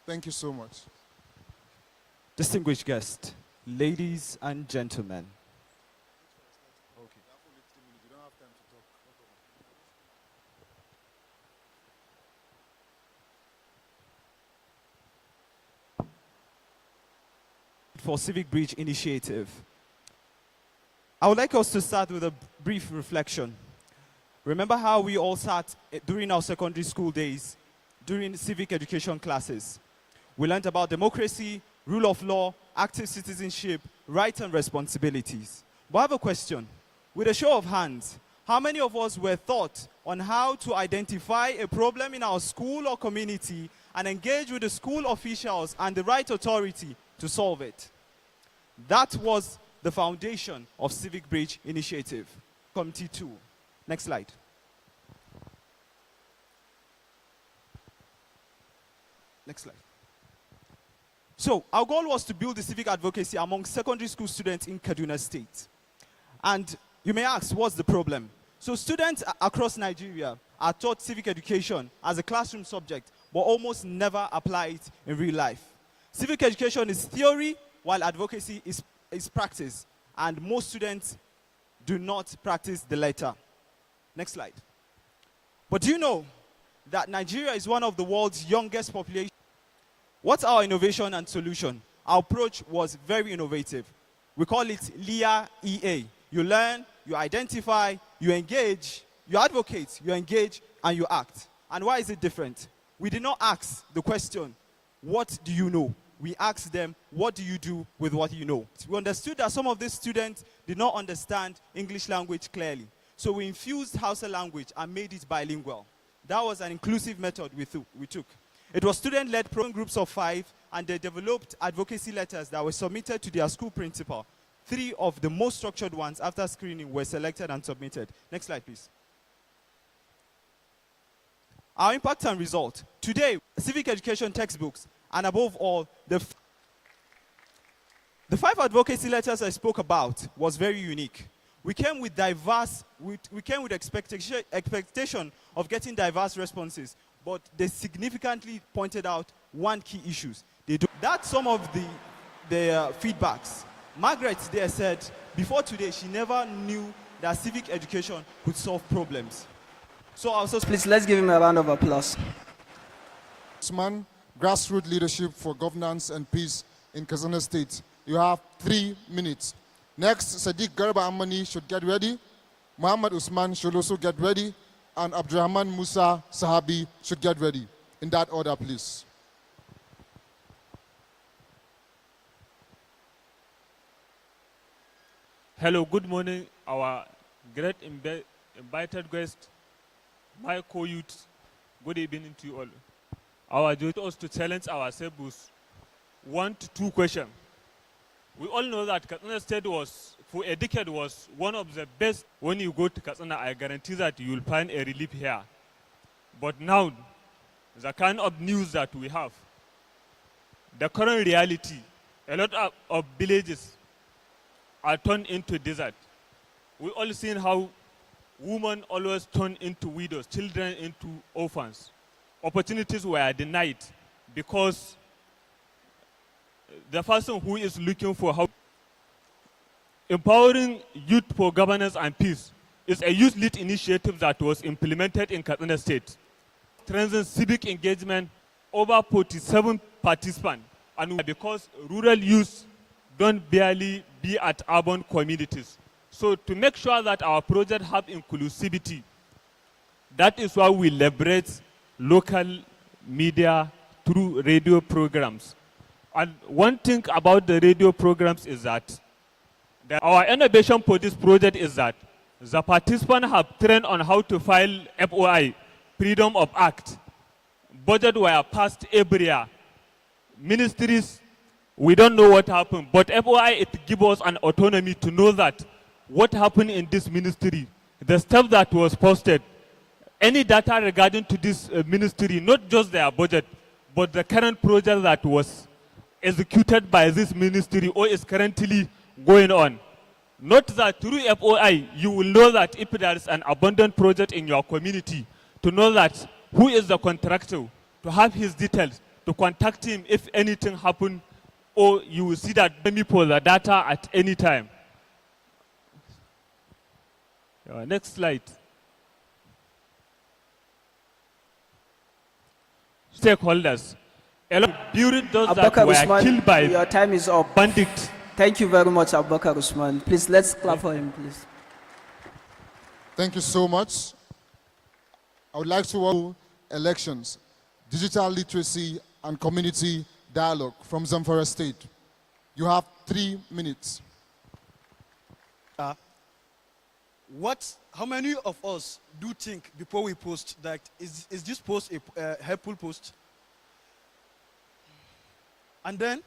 Thank you so much. Distinguished guests, ladies and gentlemen. For Civic Bridge Initiative. I would like us to start with a brief reflection. Remember how we all sat during our secondary school days, during civic education classes. We learned about democracy, rule of law, active citizenship, rights and responsibilities. But I have a question. With a show of hands, how many of us were taught on how to identify a problem in our school or community and engage with the school officials and the right authority to solve it? That was the foundation of Civic Bridge Initiative, Committee 2. Next slide. Next slide. So, our goal was to build the civic advocacy among secondary school students in Kaduna State. And you may ask, what's the problem? So, students across Nigeria are taught civic education as a classroom subject, but almost never apply it in real life. Civic education is theory, while advocacy is practice, and most students do not practice the latter. Next slide. But do you know that Nigeria is one of the world's youngest populations? What's our innovation and solution? Our approach was very innovative. We call it LEA EA. You learn, you identify, you engage, you advocate, you engage, and you act. And why is it different? We did not ask the question, what do you know? We asked them, what do you do with what you know? We understood that some of these students did not understand English language clearly. So we infused Hausa language and made it bilingual. That was an inclusive method we took. It was student-led program groups of 5, and they developed advocacy letters that were submitted to their school principal. 3 of the most structured ones after screening were selected and submitted. Next slide, please. Our impact and result. Today, civic education textbooks, and above all, the 5 advocacy letters I spoke about was very unique. We came with expectation of getting diverse responses, but they significantly pointed out one key issue. That's some of the feedbacks. Margaret there said, before today, she never knew that civic education could solve problems. So also, please, let's give him a round of applause. Usman, grassroots leadership for governance and peace in Kaduna State. You have 3 minutes. Next, Sadiq Garba Amani should get ready. Muhammad Usman should also get ready. And Abdurrahman Musa Sahabi should get ready. In that order, please. Hello, good morning, our great invited guest, my co-youth. Good evening to you all. Our duty is to challenge ourselves with 1 to 2 questions. We all know that Katsina State was, for a decade, was one of the best. When you go to Katsina, I guarantee that you will find a relief here. But now, the kind of news that we have, the current reality, a lot of villages are turned into desert. We all seen how women always turn into widows, children into orphans. Opportunities were denied because the person who is looking for how empowering youth for governance and peace is a youth-led initiative that was implemented in Katsina State. Strengthen civic engagement, over 47 participants, and because rural youth don't barely be at urban communities. So to make sure that our project have inclusivity, that is why we leverage local media through radio programs. And one thing about the radio programs is that our innovation for this project is that the participants have trained on how to file FOI, Freedom of Act. Budget were passed every year. Ministries, we don't know what happened, but FOI, it gives us an autonomy to know that what happened in this ministry, the stuff that was posted, any data regarding to this ministry, not just their budget, but the current project that was executed by this ministry or is currently going on. Not that through FOI, you will know that if there is an abandoned project in your community, to know that who is the contractor, to have his details, to contact him if anything happened, or you will see that maybe for the data at any time. Next slide. Stakeholders. A lot of building those that were Usman, killed by your time is up. bandits. Thank you very much, Abubakar Usman. Please, let's clap for him, please. Thank you so much. I would like to welcome elections, digital literacy, and community dialogue from Zamfara State. You have 3 minutes. How many of us do think before we post that is this post a helpful post? And then,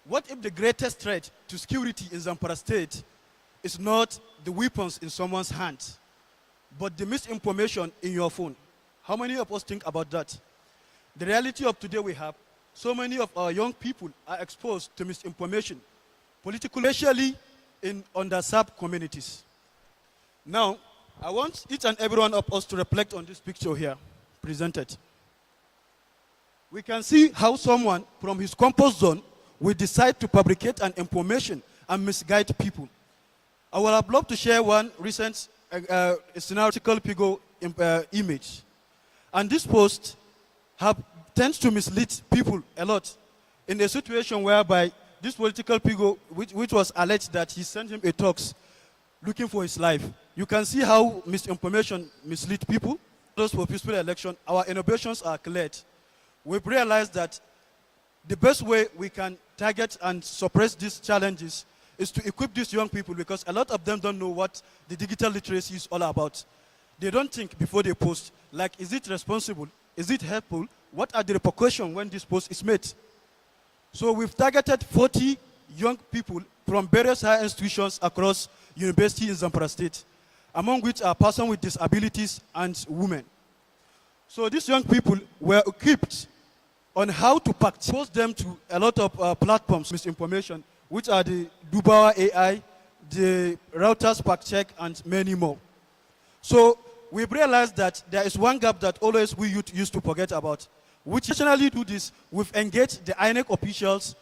what if the greatest threat to security in Zamfara State is not the weapons in someone's hands, but the misinformation in your phone? How many of us think about that? The reality of today we have, so many of our young people are exposed to misinformation, politically, especially in underserved communities. Now, I want each and every one of us to reflect on this picture here, presented. We can see how someone from his comfort zone will decide to fabricate an information and misguide people. I would have loved to share one recent synoptical figure image. And this post tends to mislead people a lot in a situation whereby this political figure, which was alleged that he sent him a talks looking for his life. You can see how misinformation mislead people. Those for peaceful election, our innovations are cleared. We've realized that the best way we can target and suppress these challenges is to equip these young people, because a lot of them don't know what the digital literacy is all about. They don't think before they post, like, is it responsible? Is it helpful? What are the repercussions when this post is made? So we've targeted 40 young people from various higher institutions across universities in Zamfara State, among which are persons with disabilities and women. So these young people were equipped on how to post them to a lot of platforms, misinformation, which are the Dubawa AI, the Reuters Fact Check, and many more. So we've realized that there is one gap that always we youth used to forget about, which intentionally do this. We've engaged the INEC officials,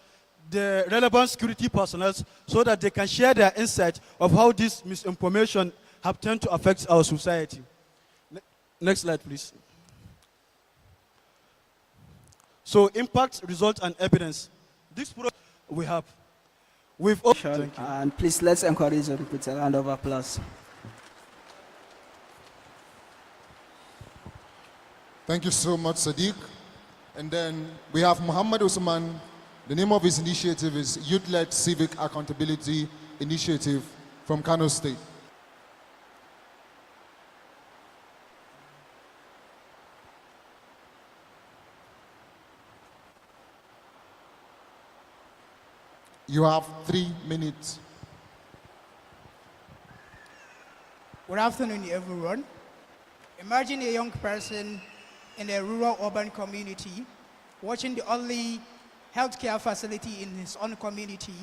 the relevant security personnel, so that they can share their insight of how this misinformation have tended to affect our society. Next slide, please. So impact, result, and evidence. This product we have. We've and please let's encourage them with a round of applause. Thank you so much, Sadiq. And then we have Muhammad Usman. The name of his initiative is Youth-Led Civic Accountability Initiative from Kano State. You have 3 minutes. Good afternoon, everyone. Imagine a young person in a rural urban community watching the only healthcare facility in his own community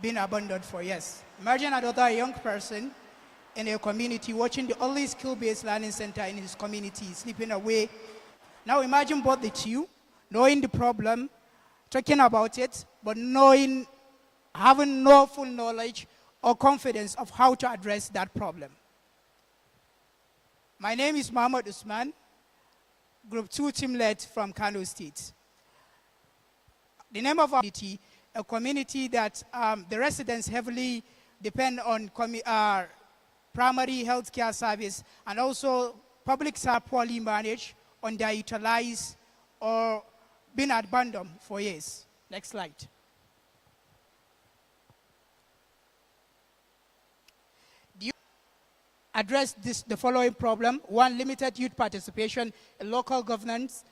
being abandoned for years. Imagine another young person in a community watching the only skill-based learning center in his community slipping away. Now imagine both the two, knowing the problem, talking about it, but having no full knowledge or confidence of how to address that problem. My name is Mohammed Usman, Group 2 team lead from Kano State. The name of our community, a community that the residents heavily depend on primary healthcare service, and also publics are poorly managed, underutilized, or been abandoned for years. Next slide. Do you address the following problem? One, limited youth participation in local governance.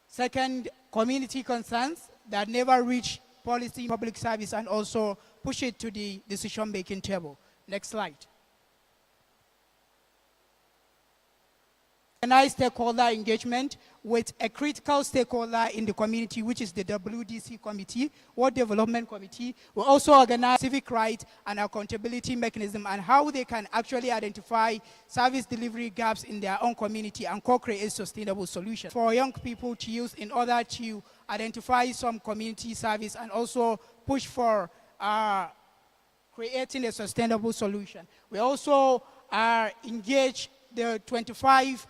Second, community concerns that never reach policy public service and also push it to the decision-making table. Next slide. Organize stakeholder engagement with a critical stakeholder in the community, which is the WDC committee, World Development Committee. We also organize civic rights and accountability mechanism and how they can actually identify service delivery gaps in their own community and co-create sustainable solutions for young people to use in order to identify some community service and also push for creating a sustainable solution. We also engage the 25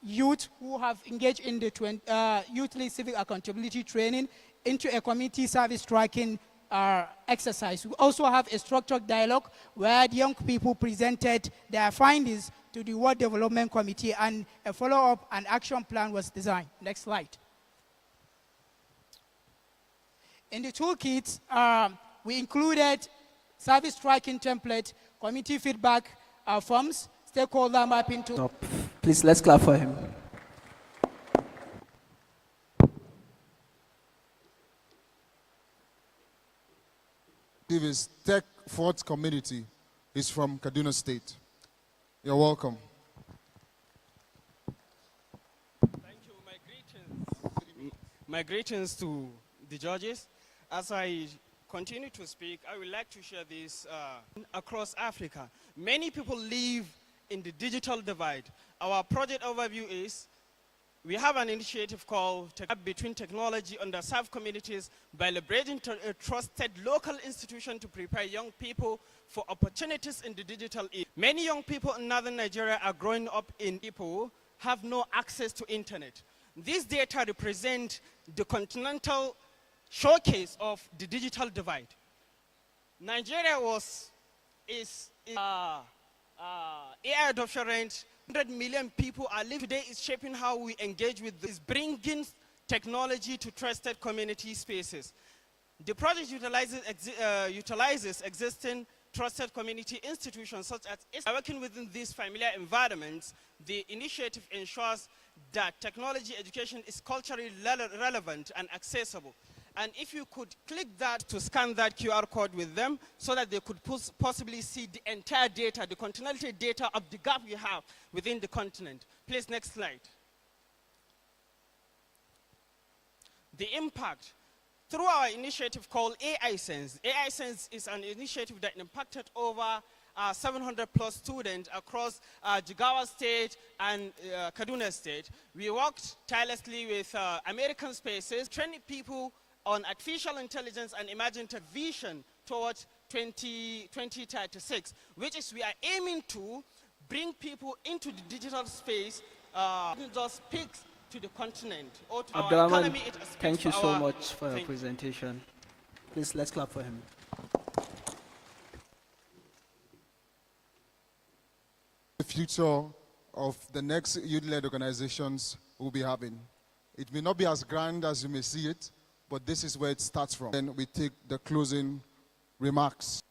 youth who have engaged in the youth-led civic accountability training into a community service tracking exercise. We also have a structured dialogue where the young people presented their findings to the World Development Committee and a follow-up and action plan was designed. Next slide. In the toolkit, we included service tracking template, community feedback forms, stakeholder mapping tool. Stop. Please, let's clap for him. Davis Tech Fort Community is from Kaduna State. You're welcome. Thank you. My greetings to the judges. As I continue to speak, I would like to share this across Africa. Many people live in the digital divide. Our project overview is we have an initiative called Between Technology Underserved Communities by leveraging a trusted local institution to prepare young people for opportunities in the digital age. Many young people in northern Nigeria are growing up in people have no access to internet. This data represent the continental showcase of the digital divide. Nigeria is AI adoption rate, 100 million people are living today is shaping how we engage with this, bringing technology to trusted community spaces. The project utilizes existing trusted community institutions such as working within these familiar environments. The initiative ensures that technology education is culturally relevant and accessible. And if you could click that to scan that QR code with them so that they could possibly see the entire data, the continental data of the gap we have within the continent. Please, next slide. The impact. Through our initiative called AI Sense. AI Sense is an initiative that impacted over 700 plus students across Jigawa State and Kaduna State. We worked tirelessly with American Spaces, training people on artificial intelligence and imaginative vision towards 2036, which is we are aiming to bring people into the digital space, just speaks to the continent or to our economy. Thank you so much for your presentation. Please, let's clap for him. The future of the next youth-led organizations we'll be having. It may not be as grand as you may see it, but this is where it starts from. Then we take the closing remarks.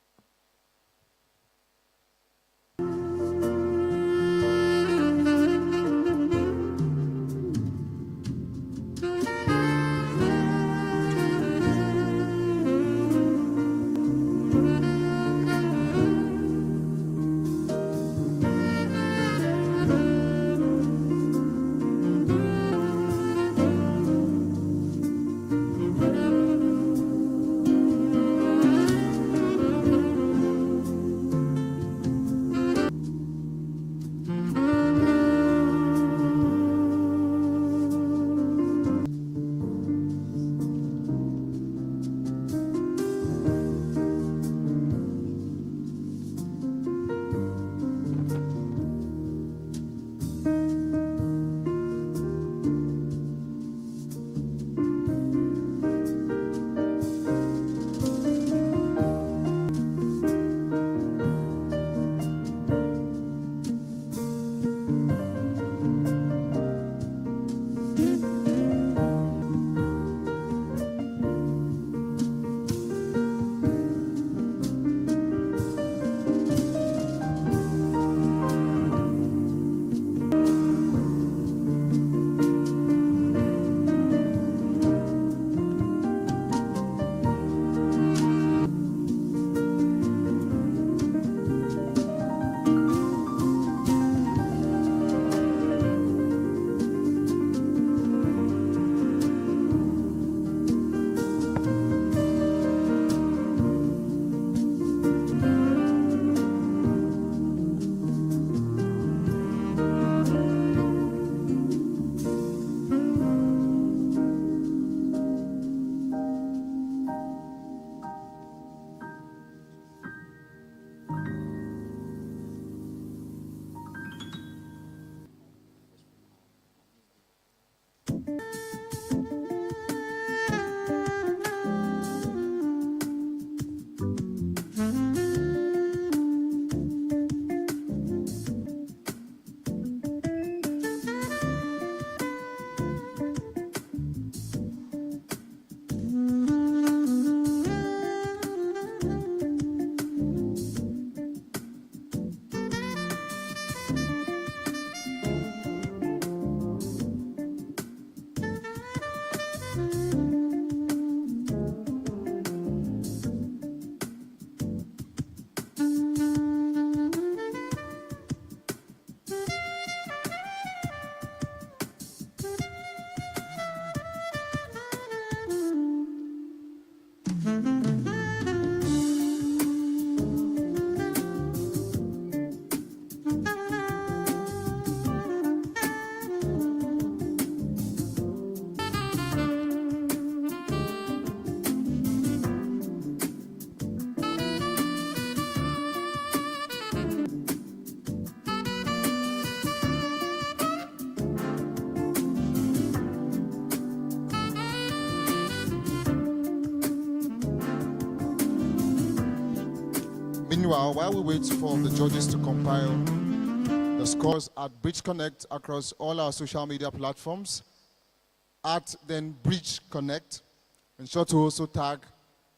Meanwhile, while we wait for the judges to compile the scores at Bridge Connect across all our social media platforms, at then Bridge Connect, ensure to also tag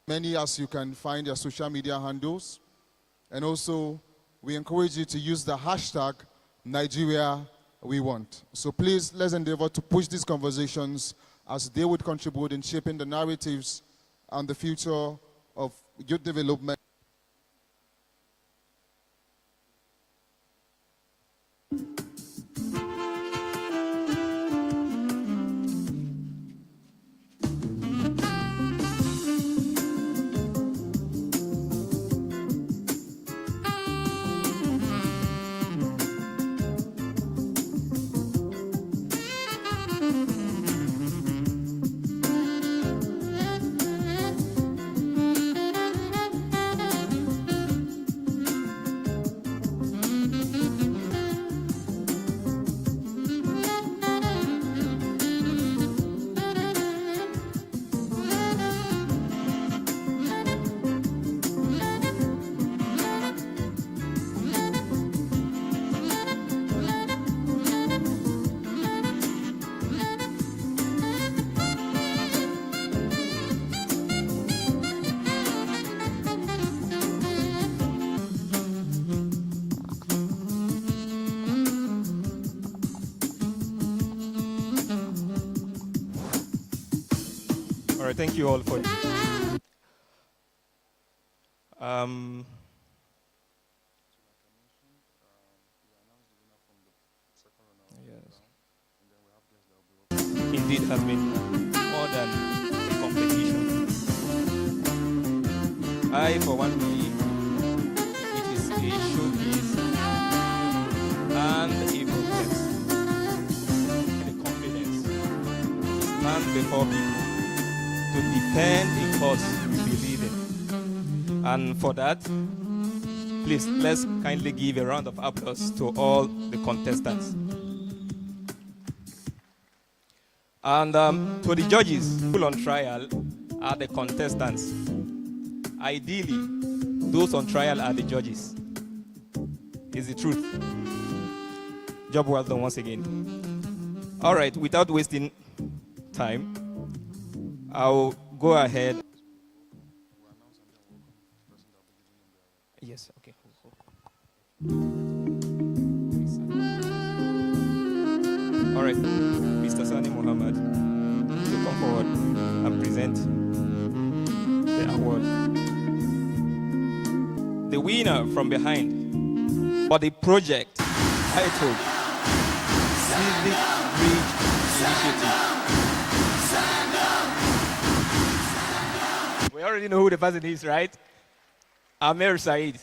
many as you can find their social media handles. And also, we encourage you to use the hashtag Nigeria We Want. So please, let's endeavor to push these conversations as they would contribute in shaping the narratives and the future of youth development. All right, thank you all for. Indeed, has been more than a competition. I, for one, believe it is a showcase and a contest. The confidence to stand before people, to defend a cause you believe in. And for that, please, let's kindly give a round of applause to all the contestants. And to the judges who on trial are the contestants. Ideally, those on trial are the judges. Is the truth. Job well done once again. All right, without wasting time, I'll go ahead. Yes, okay. All right, Mr. Sani Muhammad, to come forward and present the award. The winner from behind for the project titled Civic Bridge Initiative. We already know who the person is, right? Amir Said.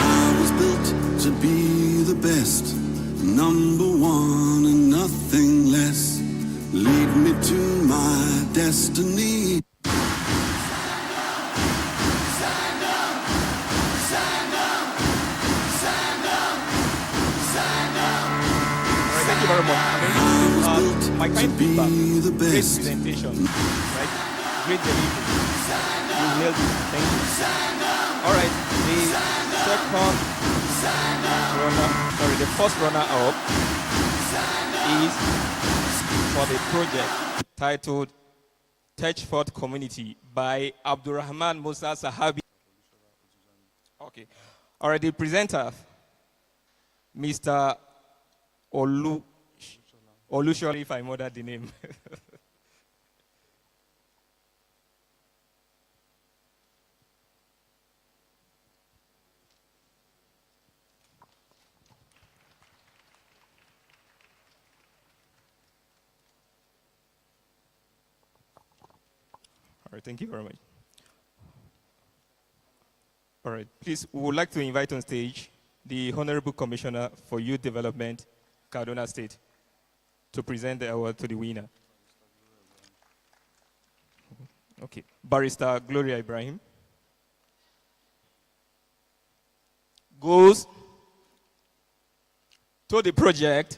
I was built to be the best, number one and nothing less. Lead me to my destiny. Thank you very much. My kind feedback, great presentation, right? Great delivery. You nailed it. Thank you. All right, the first runner-up is for the project titled Techford Community by Abdurrahman Musa Sahabi. Okay. All right, the presenter, Mr. Olushola, if I murdered the name. All right, thank you very much. All right, please, we would like to invite on stage the Honorable Commissioner for Youth Development, Kaduna State, to present the award to the winner. Okay, Barrister Gloria Ibrahim. Goes to the project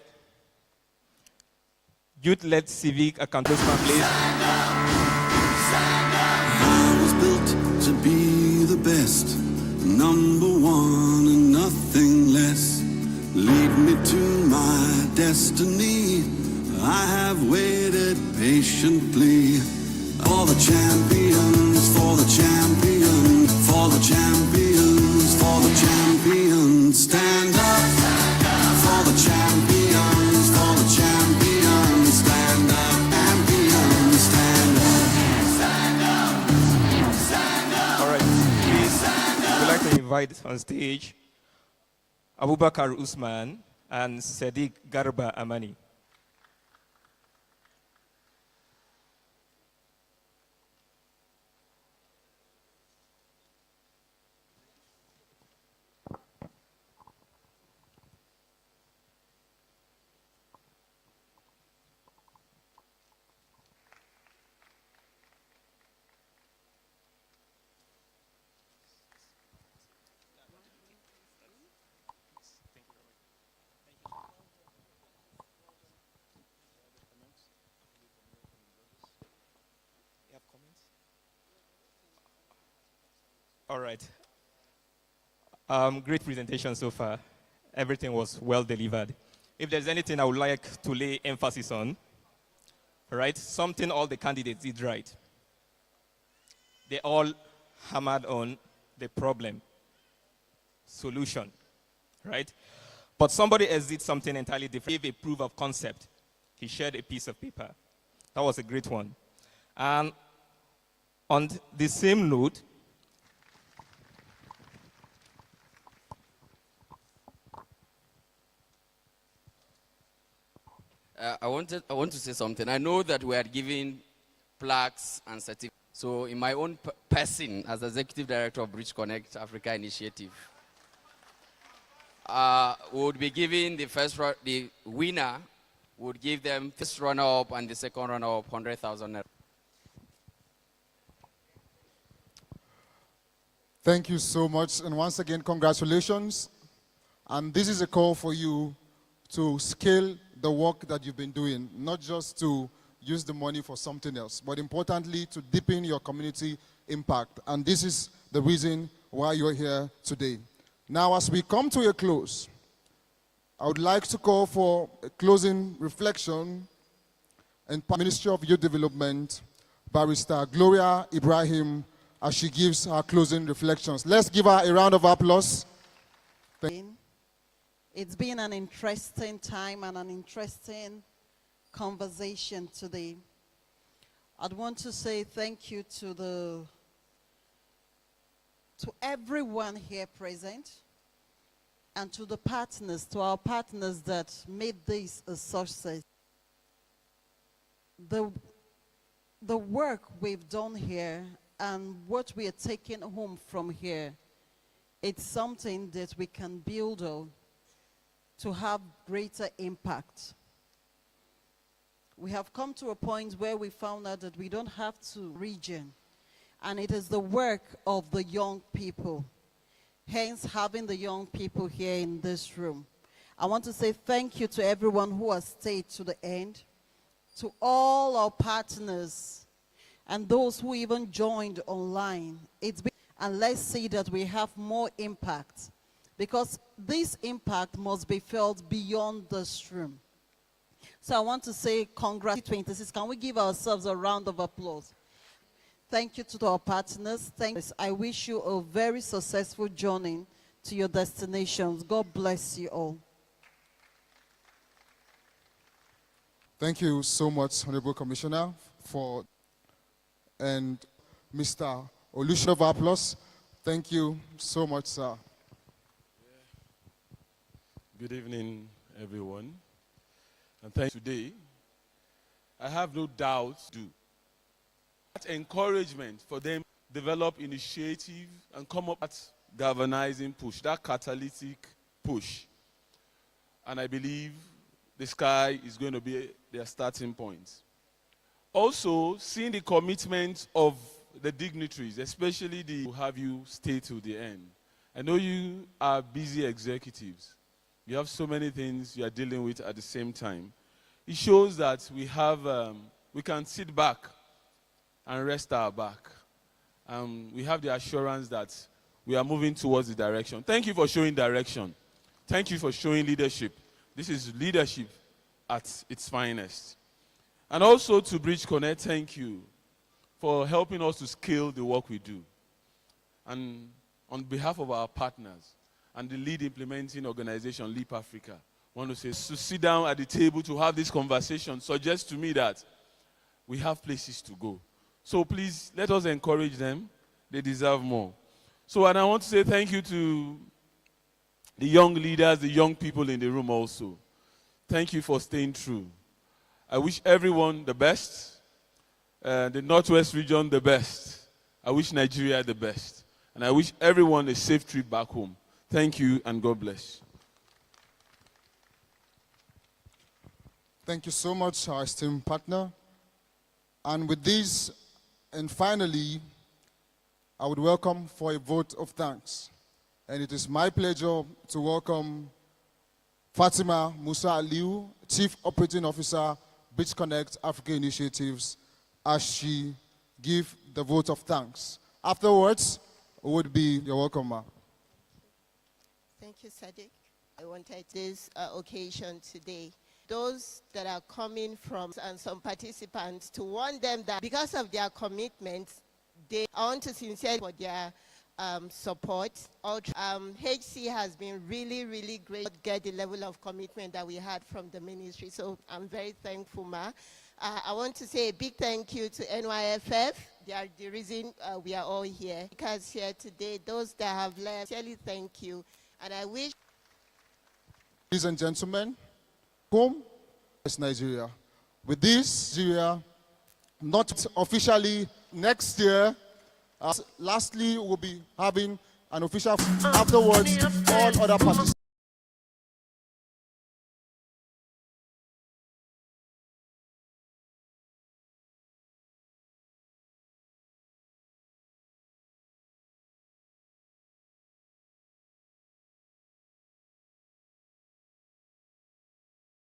youth-led civic accountability, please. I was built to be the best, number one and nothing less. Lead me to my destiny. I have waited patiently for the champions, for the champions, for the champions, for the champions. Stand up for the champions, for the champions. Stand up, champions, stand up. Stand up. All right, please, we'd like to invite on stage Abubakar Usman and Sadiq Garba Amani. All right. Great presentation so far. Everything was well delivered. If there's anything I would like to lay emphasis on, right, something all the candidates did right. They all hammered on the problem, solution, right? But somebody else did something entirely different. He gave a proof of concept. He shared a piece of paper. That was a great one. And on the same note, I want to say something. I know that we are giving plaques and certificates. So in my own person, as Executive Director of Bridge Connect Africa Initiative, we would be giving the winner, would give them first runner-up and the second runner-up 100,000. Thank you so much. And once again, congratulations. And this is a call for you to scale the work that you've been doing, not just to use the money for something else, but importantly, to deepen your community impact. And this is the reason why you're here today. Now, as we come to a close, I would like to call for a closing reflection and Ministry of Youth Development, Barrister Gloria Ibrahim, as she gives her closing reflections. Let's give her a round of applause. It's been an interesting time and an interesting conversation today. I'd want to say thank you to everyone here present and to the partners, to our partners that made this a success. The work we've done here and what we are taking home from here, it's something that we can build on to have greater impact. We have come to a point where we found out that we don't have to region, and it is the work of the young people. Hence, having the young people here in this room. I want to say thank you to everyone who has stayed to the end, to all our partners, and those who even joined online. And let's see that we have more impact, because this impact must be felt beyond this room. So I want to say congratulations. Can we give ourselves a round of applause? Thank you to our partners. I wish you a very successful journey to your destinations. God bless you all. Thank you so much, Honorable Commissioner, and Mr. Olusegun Plus. Thank you so much, sir. Good evening, everyone. And thank you today. I have no doubt to that encouragement for them to develop initiative and come up with that galvanizing push, that catalytic push. And I believe the sky is going to be their starting point. Also, seeing the commitment of the dignitaries, especially the who have you stay to the end. I know you are busy executives. You have so many things you are dealing with at the same time. It shows that we can sit back and rest our back. We have the assurance that we are moving towards the direction. Thank you for showing direction. Thank you for showing leadership. This is leadership at its finest. And also to Bridge Connect, thank you for helping us to scale the work we do. And on behalf of our partners and the lead implementing organization, Leap Africa, I want to say, to sit down at the table to have this conversation suggests to me that we have places to go. So please, let us encourage them. They deserve more. So, and I want to say thank you to the young leaders, the young people in the room also. Thank you for staying true. I wish everyone the best, the Northwest region the best. I wish Nigeria the best. And I wish everyone a safe trip back home. Thank you and God bless. Thank you so much, our esteemed partner. And with this, and finally, I would welcome for a vote of thanks. And it is my pleasure to welcome Fatima Musa Aliu, Chief Operating Officer, Bridge Connect Africa Initiatives, as she gives the vote of thanks. Afterwards, would be your welcome, ma. Thank you, Sadiq. I wanted this occasion today. Those that are coming from and some participants to warn them that because of their commitment, I want to sincerely for their support. HC has been really, really great to get the level of commitment that we had from the ministry. So I'm very thankful, ma. I want to say a big thank you to NYFF. They are the reason we are all here. Because here today, those that have left, really thank you. And I wish. Ladies and gentlemen, home is Nigeria. With this, Nigeria, not officially next year. Lastly, we'll be having an official afterwards, all other participants.